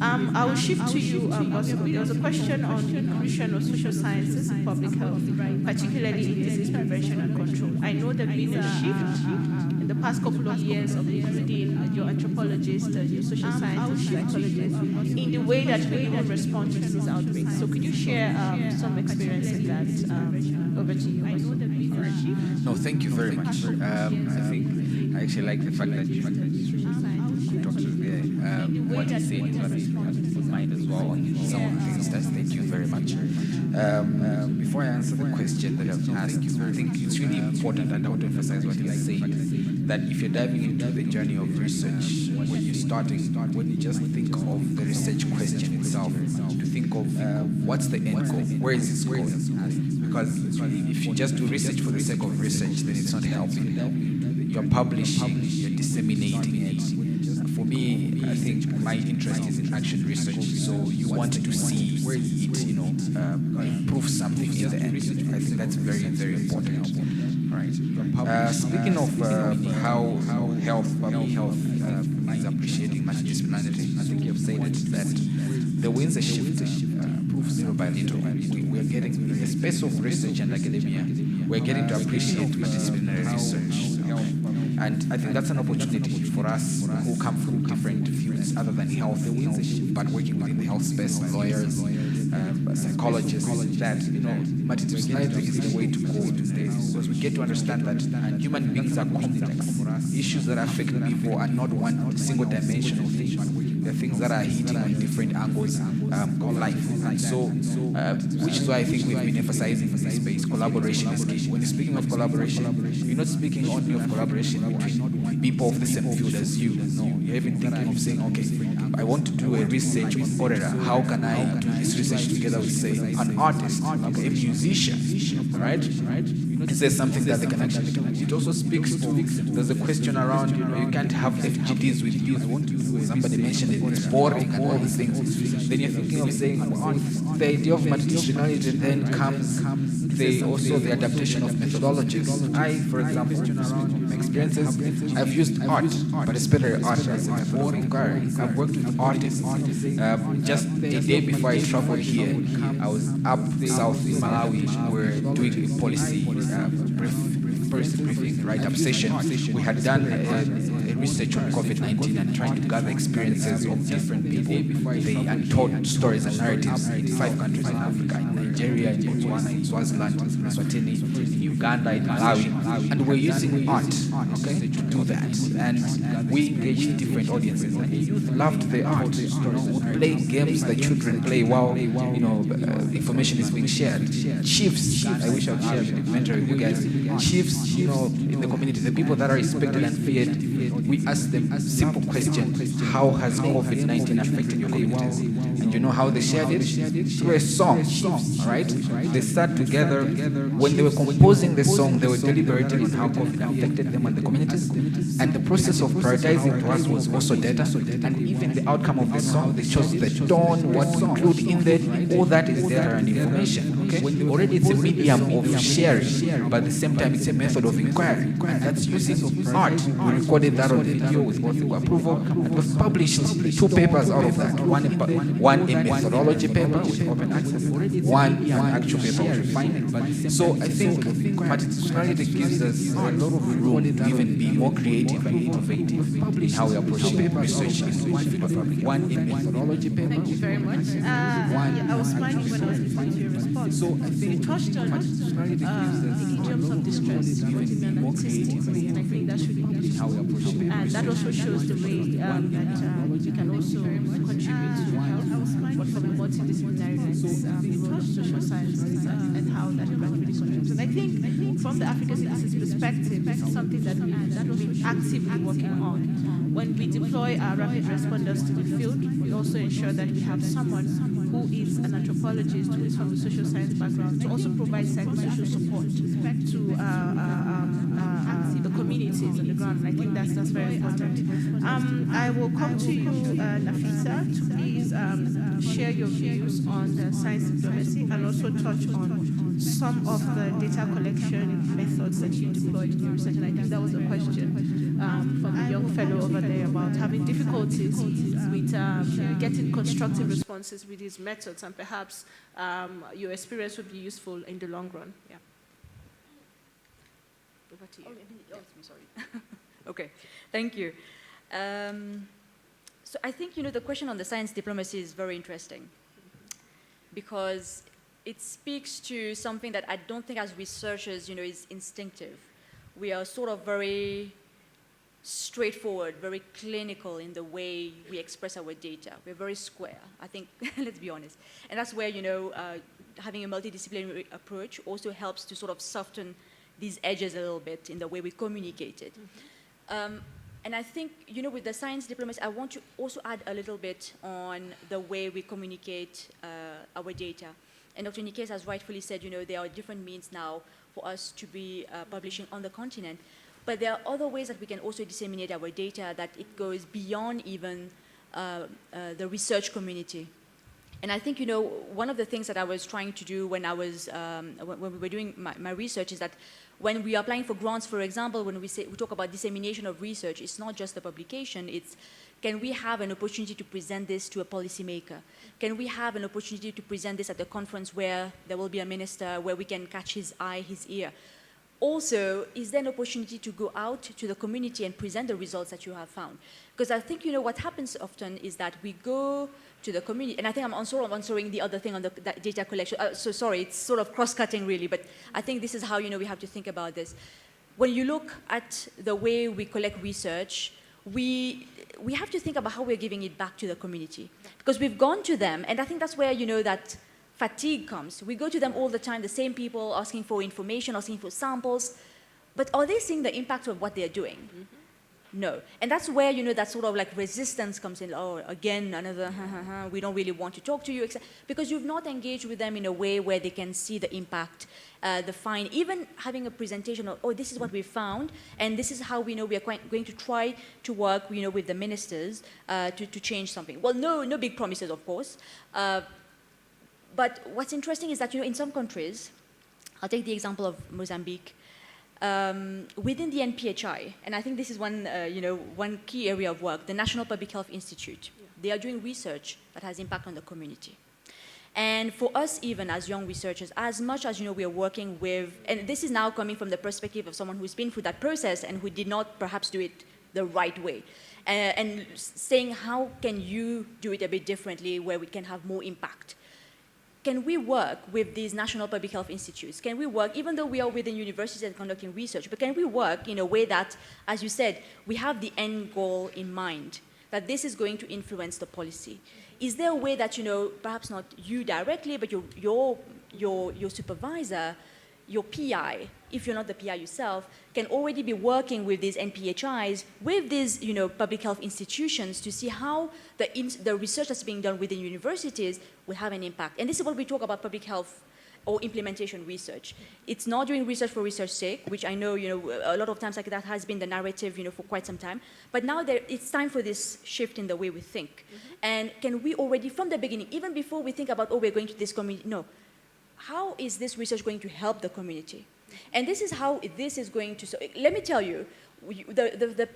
I will shift to you, Bosco. There was a question on inclusion of social sciences in public health, particularly in disease prevention and control. I know there's been a shift in the past couple of years of including your anthropologists, your social scientists, psychologists, in the way that we even respond to these outbreaks. So could you share some experience in that? Over to you. I know there's been a shift. No, thank you very much. I actually like the fact that you talked to what you said is what I put mind as well on some of the things. Thank you very much. Before I answer the question that I've asked, I think it's really important, and I want to emphasize what you said, that if you're diving into the journey of research, when you're starting, when you just think of the research question itself, to think of what's the end goal, where is this going? Because if you just do research for the sake of research, then it's not helping. You're publishing, you're disseminating it. For me, I think my interest is in action research, so you want to see it, improve something in the end. I think that's very, very important. Right. Speaking of how public health is appreciating multidisciplinarity, I think you've said it, that the winds are shifting, little by little. We're getting, in the space of research and academia, we're getting to appreciate multidisciplinary research. And I think that's an opportunity for us who come from different fields other than health, but working within the health space, lawyers, psychologists, that multidisciplinarity is the way to go these days, because we get to understand that human beings are complex. Issues that affect people are not one single dimensional thing. The things that are hitting on different angles of life. And so, which is why I think we've been emphasizing in this space, collaboration is key. When you're speaking of collaboration, you're not speaking only of collaboration between people of the same field as you. No, you're even thinking of saying, okay, I want to do a research on cholera. How can I do this research together with, say, an artist, okay, a musician, right? It says something that they can actually do. It also speaks to, there's a question around, you can't have FGDs with youth. Somebody mentioned it, it's boring and all these things. Then you're thinking of saying, the idea of multidisciplinarity then comes also the adaptation of methodologies. I, for example, my experiences, I've used art, but especially art as a method of inquiry. I've worked with artists. Just a day before I traveled here, I was up south in Malawi. We're doing a policy briefing, write-up session. We had done a research on COVID-19 and trying to gather experiences of different people, the untold stories and narratives in 5 countries in Africa, in Nigeria, in Botswana, in Swaziland, in Eswatini, in Uganda, in Malawi, and we're using art, okay, to do that. And we engaged different audiences, and the youth loved the art. We play games that children play while information is being shared. Chiefs, I wish I would share the documentary with you guys. Chiefs, in the community, the people that are respected and feared, we ask them a simple question: how has COVID-19 affected your communities? And you know how they shared it? Through a song, right? They sat together. When they were composing the song, they were deliberating on how COVID affected them and the communities. And the process of prioritizing to us was also data. And even the outcome of the song, they chose the tone, what to include in there, all that is data and information. Okay? Already it's a medium of sharing, but at the same time it's a method of inquiry. And that's using art. We recorded that on video with author approval, and we've published 2 papers out of that. One a methodology paper with open access, one an actual paper with findings. So I think multidisciplinarity gives us a lot of room to even be more creative and innovative in how we approach research in the public. One a methodology paper. Thank you very much. I was smiling when I was listening to your response. So I think you touched on the idioms of distress, putting them artistically, and I think that should be useful. And that also shows the way that you can also contribute to health, but from a multidisciplinary lens, the role of social sciences and how that gradually contributes. And I think from the African Citizens perspective, this is something that we're actively working on. When we deploy our rapid responders to the field, we also ensure that we have someone who is an anthropologist, who is from the social science background, to also provide psychosocial support to the communities on the ground. And I think that's very important. I will come to you, Nafisa, to please share your views on the science diplomacy and also touch on some of the data collection methods that you deployed in your research. And I think that was a question from a young fellow over there about having difficulties with getting constructive responses with these methods, and perhaps your experience would be useful in the long run. Yeah. Over to you. Oh, I'm sorry. Okay, thank you. So I think, the question on the science diplomacy is very interesting because it speaks to something that I don't think as researchers, is instinctive. We are sort of very straightforward, very clinical in the way we express our data. We're very square, I think, let's be honest. And that's where, having a multidisciplinary approach also helps to sort of soften these edges a little bit in the way we communicate it. And I think, with the science diplomacy, I want to also add a little bit on the way we communicate our data. And Dr. Nikes has rightfully said, there are different means now for us to be publishing on the continent. But there are other ways that we can also disseminate our data that it goes beyond even the research community. And I think, one of the things that I was trying to do when I was, when we were doing my research is that when we are applying for grants, for example, when we talk about dissemination of research, it's not just the publication, it's can we have an opportunity to present this to a policymaker? Can we have an opportunity to present this at a conference where there will be a minister, where we can catch his eye, his ear? Also, is there an opportunity to go out to the community and present the results that you have found? Because I think, what happens often is that we go to the community, and I think I'm sort of answering the other thing on the data collection. So sorry, it's sort of cross-cutting really, but I think this is how, we have to think about this. When you look at the way we collect research, we have to think about how we're giving it back to the community. Because we've gone to them, and I think that's where, that fatigue comes. We go to them all the time, the same people asking for information, asking for samples, but are they seeing the impact of what they're doing? Mm-hmm. No. And that's where, that sort of like resistance comes in. Oh, again, another, we don't really want to talk to you, because you've not engaged with them in a way where they can see the impact, the find, even having a presentation of, oh, this is what we found, and this is how we know we are going to try to work, with the ministers to change something. Well, no big promises, of course. But what's interesting is that, in some countries, I'll take the example of Mozambique, within the NPHI, and I think this is one, one key area of work, the National Public Health Institute. Yeah. They are doing research that has impact on the community. And for us, even as young researchers, as much as, we are working with, and this is now coming from the perspective of someone who's been through that process and who did not perhaps do it the right way, and saying, how can you do it a bit differently where we can have more impact? Can we work with these national public health institutes? Can we work, even though we are within universities and conducting research, but can we work in a way that, as you said, we have the end goal in mind, that this is going to influence the policy? Is there a way that, perhaps not you directly, but your supervisor, your PI, if you're not the PI yourself, can already be working with these NPHIs, with these public health institutions to see how the research that's being done within universities will have an impact. And this is what we talk about public health or implementation research. It's not doing research for research's sake, which I know, a lot of times like that has been the narrative, for quite some time. But now it's time for this shift in the way we think. Mm-hmm. And can we already, from the beginning, even before we think about, oh, we're going to this community, no. how is this research going to help the community? And this is how this is going to, so let me tell you, the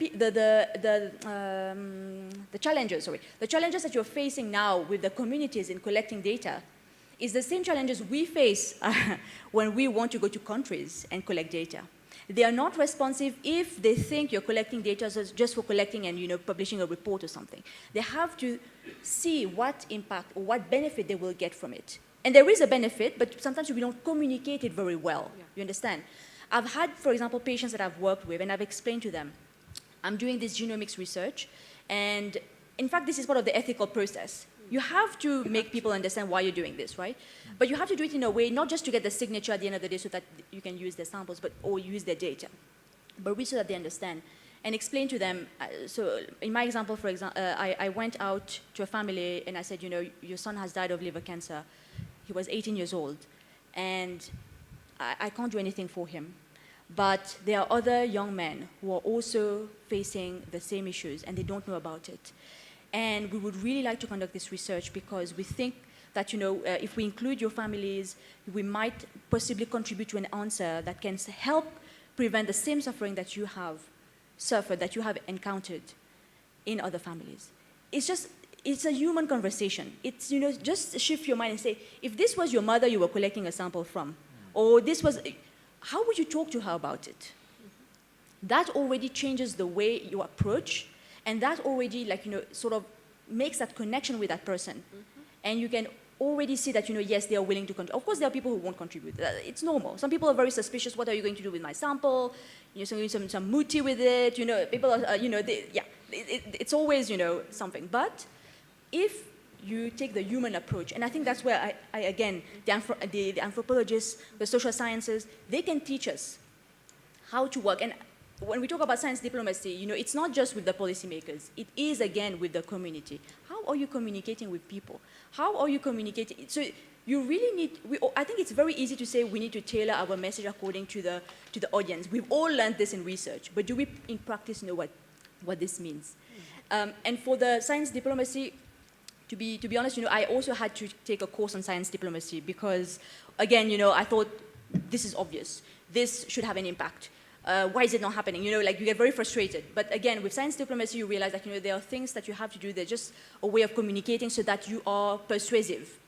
challenges that you're facing now with the communities in collecting data is the same challenges we face when we want to go to countries and collect data. They are not responsive if they think you're collecting data just for collecting and publishing a report or something. They have to see what impact or what benefit they will get from it. And there is a benefit, but sometimes we don't communicate it very well. Yeah. You understand? I've had, for example, patients that I've worked with, and I've explained to them, I'm doing this genomics research, and in fact, this is part of the ethical process. You have to make people understand why you're doing this, right? But you have to do it in a way, not just to get the signature at the end of the day so that you can use their samples, or use their data, but really so that they understand. And explain to them, so in my example, for example, I went out to a family and I said, your son has died of liver cancer. He was 18 years old, and I can't do anything for him. But there are other young men who are also facing the same issues, and they don't know about it. And we would really like to conduct this research because we think that, if we include your families, we might possibly contribute to an answer that can help prevent the same suffering that you have suffered, that you have encountered in other families. It's a human conversation. It's, just shift your mind and say, if this was your mother you were collecting a sample from, or this was, how would you talk to her about it? That already changes the way you approach, and that already, sort of makes that connection with that person. And you can already see that, yes, they are willing to contribute. Of course, there are people who won't contribute. It's normal. Some people are very suspicious. What are you going to do with my sample? Some muti with it. People are, it's always, something. But if you take the human approach, and I think that's where I again, the anthropologists, the social sciences, they can teach us how to work. And when we talk about science diplomacy, it's not just with the policymakers. It is, again, with the community. How are you communicating with people? How are you communicating? So you really need, I think it's very easy to say we need to tailor our message according to the audience. We've all learned this in research, but do we in practice know what this means? And for the science diplomacy, to be honest, I also had to take a course on science diplomacy because, again, I thought this is obvious. This should have an impact. Why is it not happening? You get very frustrated. But again, with science diplomacy, you realize that, there are things that you have to do. They're just a way of communicating so that you are persuasive.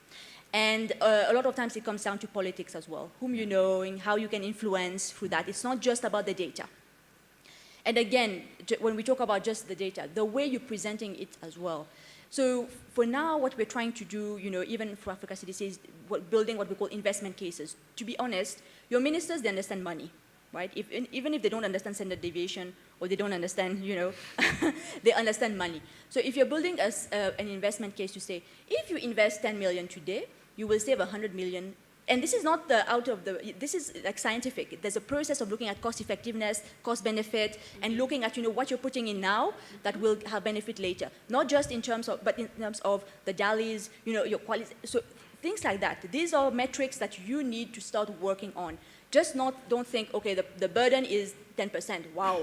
And a lot of times it comes down to politics as well. Whom you know and how you can influence through that. It's not just about the data. And again, when we talk about just the data, the way you're presenting it as well. So for now, what we're trying to do, even for Africa CDC, is building what we call investment cases. To be honest, your ministers, they understand money. Right? Even if they don't understand standard deviation or they don't understand, they understand money. So if you're building an investment case to say, if you invest 10 million today, you will save 100 million. And this is not this is like scientific. There's a process of looking at cost effectiveness, cost benefit, and looking at, what you're putting in now that will have benefit later. Not just in terms of, but in terms of the DALIs, your quality. So things like that. These are metrics that you need to start working on. Just don't think, okay, the burden is 10%. Wow,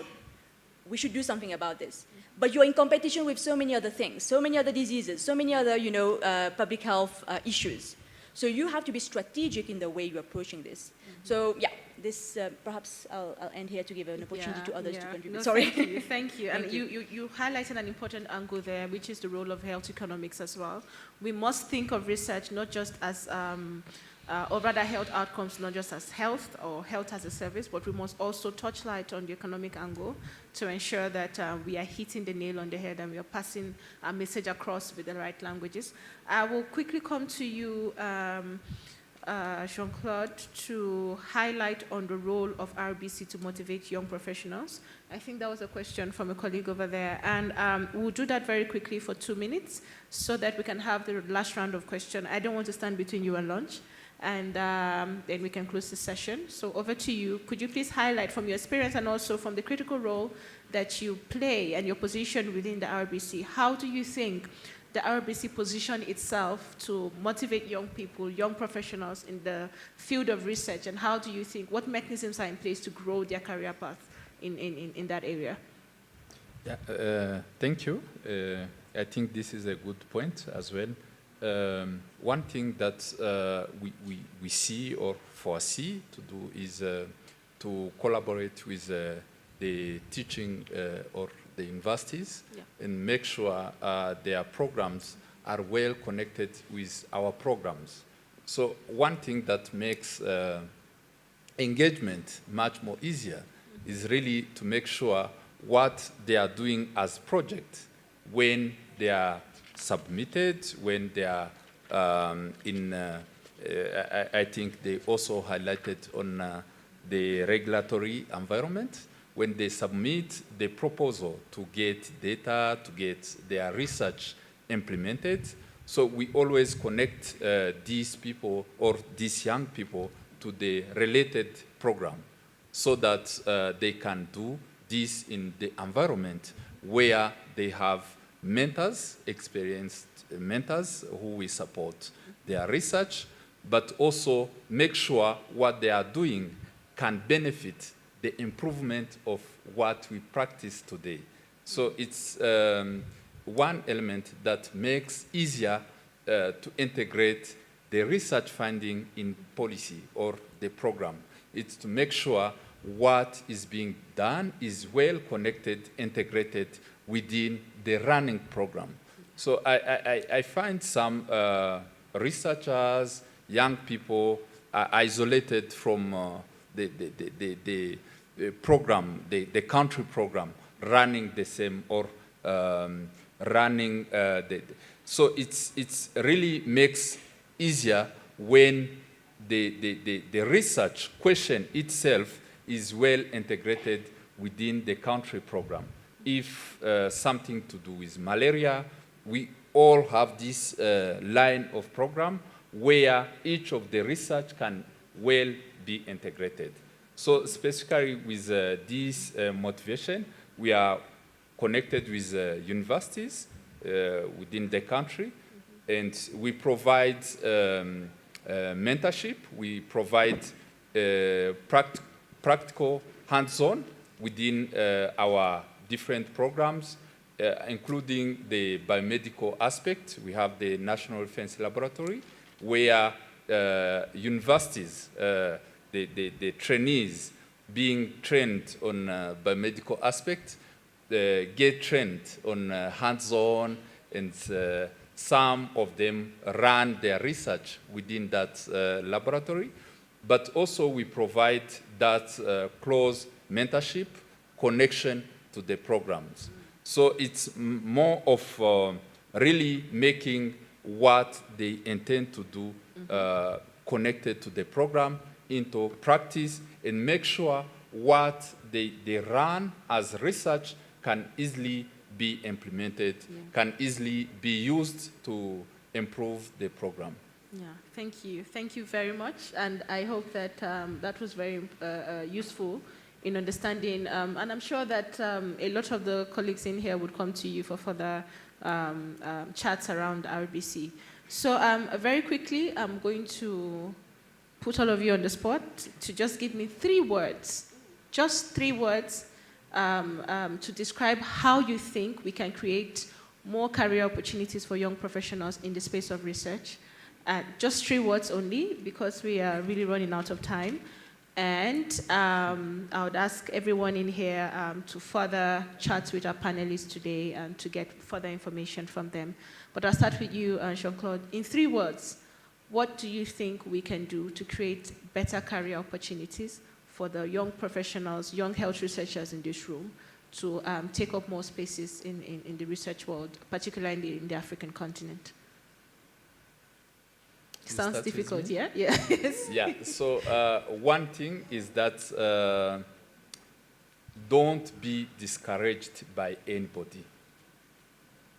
we should do something about this. But you're in competition with so many other things, so many other diseases, so many other, public health issues. So you have to be strategic in the way you're approaching this. So yeah, this perhaps I'll end here to give an opportunity to others to contribute. No, sorry. Thank you. And you highlighted an important angle there, which is the role of health economics as well. We must think of research not just as or rather health outcomes, not just as health or health as a service, but we must also touch light on the economic angle to ensure that we are hitting the nail on the head and we are passing our message across with the right languages. I will quickly come to you, Jean-Claude, to highlight on the role of RBC to motivate young professionals. I think that was a question from a colleague over there. And we'll do that very quickly for 2 minutes so that we can have the last round of questions. I don't want to stand between you and lunch. And then we can close the session. So over to you. Could you please highlight from your experience and also from the critical role that you play and your position within the RBC, how do you think the RBC position itself to motivate young people, young professionals in the field of research, and how do you think, what mechanisms are in place to grow their career path in that area? Yeah, thank you. I think this is a good point as well. one thing that we see or foresee to do is to collaborate with the teaching or the universities and make sure their programs are well connected with our programs. So one thing that makes engagement much more easier is really to make sure what they are doing as projects when they are submitted, when they are I think they also highlighted on the regulatory environment, when they submit the proposal to get data, to get their research implemented. So we always connect these people or these young people to the related program so that they can do this in the environment where they have mentors, experienced mentors who will support their research, but also make sure what they are doing can benefit the improvement of what we practice today. So it's one element that makes easier to integrate the research finding in policy or the program. It's to make sure what is being done is well connected, integrated within the running program. So I find some researchers, young people are isolated from the program, the country program, running the same or running so it's really makes easier when the research question itself is well integrated within the country program. If something to do with malaria, we all have this line of program where each of the research can well be integrated. So specifically with this motivation, we are connected with universities within the country, and we provide mentorship, we provide practical hands-on within our different programs, including the biomedical aspect. We have the National Defense Laboratory, where universities, the trainees being trained on biomedical aspect, get trained on hands-on, and some of them run their research within that laboratory. But also we provide that close mentorship connection to the programs. So it's more of really making what they intend to do connected to the program into practice, and make sure what they run as research can easily be implemented, can easily be used to improve the program. Yeah, thank you. Thank you very much. And I hope that that was very useful in understanding. And I'm sure that a lot of the colleagues in here would come to you for further chats around RBC. So very quickly, I'm going to put all of you on the spot to just give me 3 words, just 3 words to describe how you think we can create more career opportunities for young professionals in the space of research. Just 3 words only, because we are really running out of time. And I would ask everyone in here to further chat with our panelists today and to get further information from them. But I'll start with you, Jean-Claude. In 3 words, what do you think we can do to create better career opportunities for the young professionals, young health researchers in this room to take up more spaces in the research world, particularly in the African continent? Sounds difficult, yeah? Yeah. Yeah, so one thing is that don't be discouraged by anybody.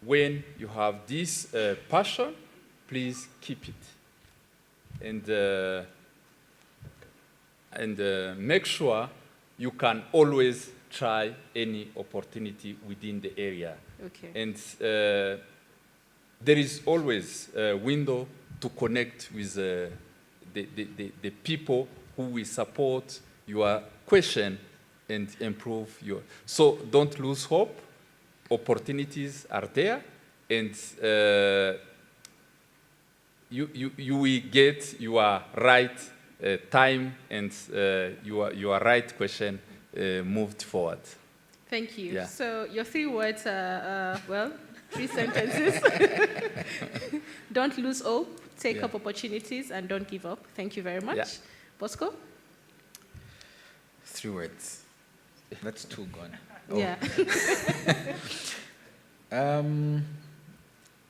When you have this passion, please keep it. And make sure you can always try any opportunity within the area. Okay. And there is always a window to connect with the people who will support your question and improve your... So don't lose hope. Opportunities are there. And you will get your right time and your right question moved forward. Thank you. Yeah. So your 3 words are, well, 3 sentences. Don't lose hope, take up opportunities, and don't give up. Thank you very much. Yeah. Bosco? 3 words. That's 2 gone. Oh. Yeah.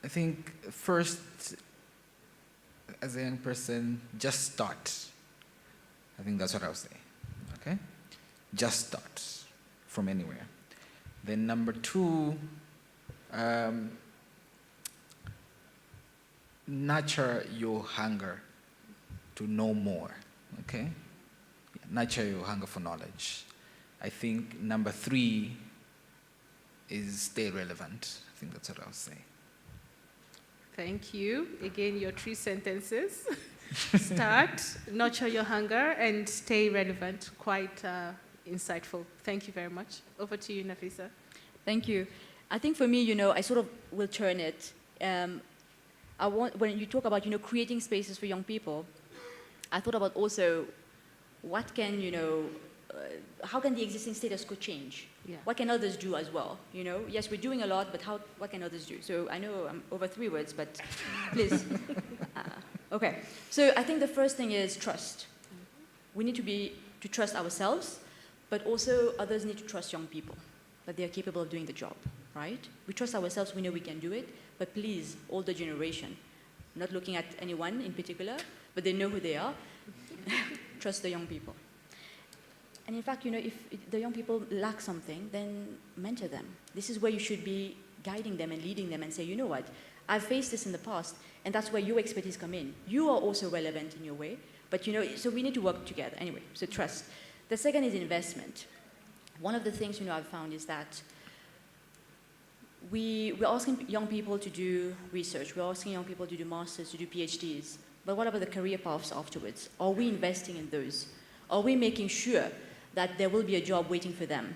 I think first, as a young person, just start. I think that's what I would say. Okay? Just start from anywhere. Then number 2, nurture your hunger to know more. Okay? Nurture your hunger for knowledge. I think number 3 is stay relevant. I think that's what I would say. Thank you. Again, your 3 sentences. Start, nurture your hunger, and stay relevant. Quite insightful. Thank you very much. Over to you, Nafisa. Thank you. I think for me, I sort of will turn it. When you talk about, creating spaces for young people, I thought about also what can, how can the existing status quo change? Yeah. What can others do as well? Yes, we're doing a lot, but what can others do? So I know I'm over 3 words, but please. Okay. So I think the first thing is trust. We need to trust ourselves, but also others need to trust young people, that they are capable of doing the job, right? We trust ourselves, we know we can do it, but please, older generation, not looking at anyone in particular, but they know who they are, trust the young people. And in fact, if the young people lack something, then mentor them. This is where you should be guiding them and leading them and say, you know what, I've faced this in the past, and that's where your expertise come in. You are also relevant in your way, but so we need to work together. Anyway, so trust. The second is investment. One of the things, I've found is that we're asking young people to do research. We're asking young people to do masters, to do PhDs. But what about the career paths afterwards? Are we investing in those? Are we making sure that there will be a job waiting for them?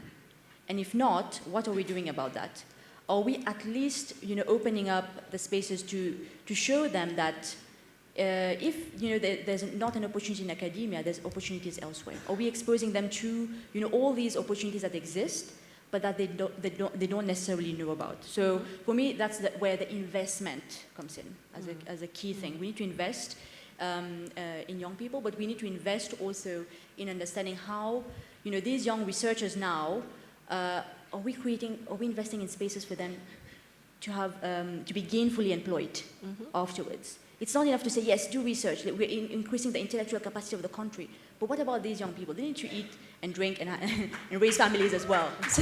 And if not, what are we doing about that? Are we at least, opening up the spaces to show them that if, there's not an opportunity in academia, there's opportunities elsewhere? Are we exposing them to, all these opportunities that exist, but that they don't necessarily know about? So for me, that's where the investment comes in as a key thing. We need to invest in young people, but we need to invest also in understanding how, these young researchers now, are we investing in spaces for them to have, to be gainfully employed afterwards? It's not enough to say, yes, do research, that we're increasing the intellectual capacity of the country. But what about these young people? They need to eat and drink and raise families as well. So,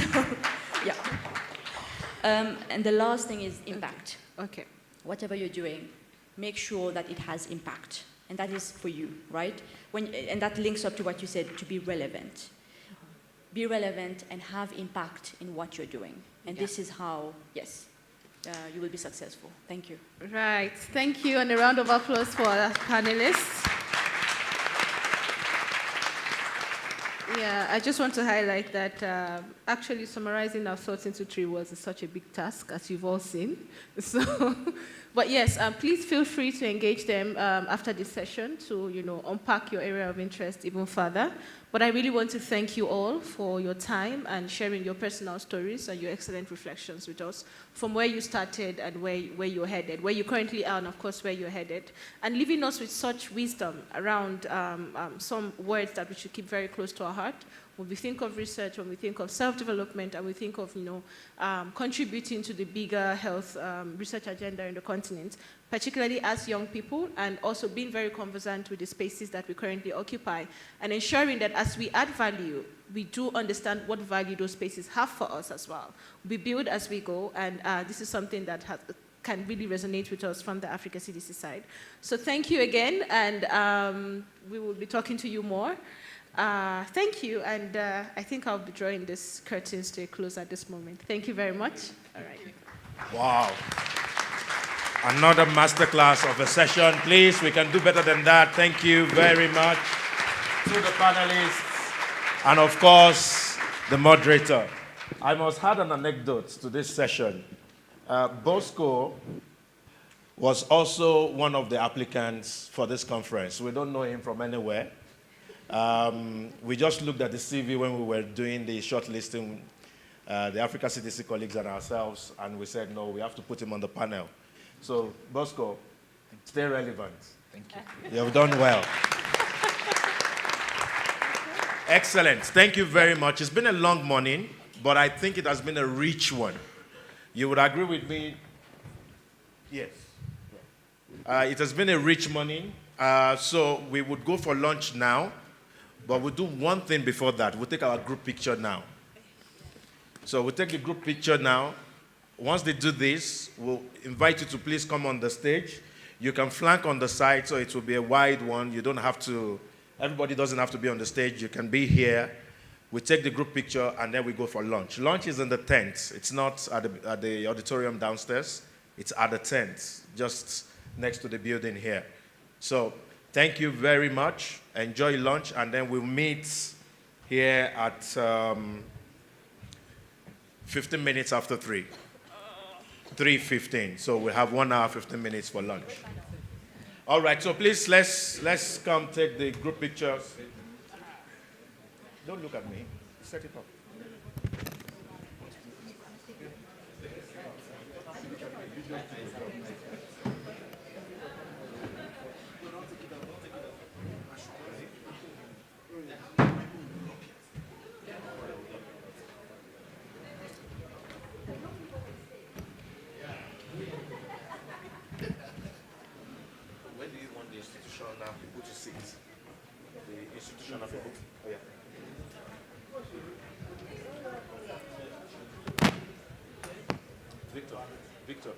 yeah. And the last thing is impact. Okay. Whatever you're doing, make sure that it has impact. And that is for you, right? And that links up to what you said, to be relevant. Be relevant and have impact in what you're doing. And this is how, yes, you will be successful. Thank you. Right. Thank you. And a round of applause for our panelists. Yeah, I just want to highlight that actually summarizing our thoughts into 3 words is such a big task, as you've all seen. So, but yes, please feel free to engage them after this session to, unpack your area of interest even further. But I really want to thank you all for your time and sharing your personal stories and your excellent reflections with us from where you started and where you're headed, where you currently are, and of course where you're headed, and leaving us with such wisdom around some words that we should keep very close to our heart when we think of research, when we think of self-development, and we think of contributing to the bigger health research agenda in the continent, particularly as young people, and also being very conversant with the spaces that we currently occupy, and ensuring that as we add value, we do understand what value those spaces have for us as well. We build as we go, and this is something that can really resonate with us from the Africa CDC side. So thank you again, and we will be talking to you more. Thank you, and I think I'll be drawing this curtains to a close at this moment. Thank you very much. All right. Wow. Another masterclass of a session. Please, we can do better than that. Thank you very much to the panelists and, of course, the moderator. I must add an anecdote to this session. Bosco was also one of the applicants for this conference. We don't know him from anywhere. We just looked at the CV when we were doing the shortlisting, the Africa CDC colleagues and ourselves, and we said, no, we have to put him on the panel. So, Bosco, stay relevant. Thank you. You have done well. Excellent. Thank you very much. It's been a long morning, but I think it has been a rich one. You would agree with me? Yes. It has been a rich morning. So we would go for lunch now, but we'll do one thing before that. We'll take our group picture now. So we'll take the group picture now. Once they do this, we'll invite you to please come on the stage. You can flank on the side, so it will be a wide one. You don't have to, everybody doesn't have to be on the stage. You can be here. We take the group picture, and then we go for lunch. Lunch is in the tent. It's not at the auditorium downstairs. It's at the tent, just next to the building here. So thank you very much. Enjoy lunch, and then we'll meet here at 15 minutes after 3. 3:15. So we'll have 1 hour, 15 minutes for lunch. All right, so please, let's come take the group pictures. Don't look at me. Set it up. Where do you want the institutional people to sit? The institutional people? Oh, yeah. Victor.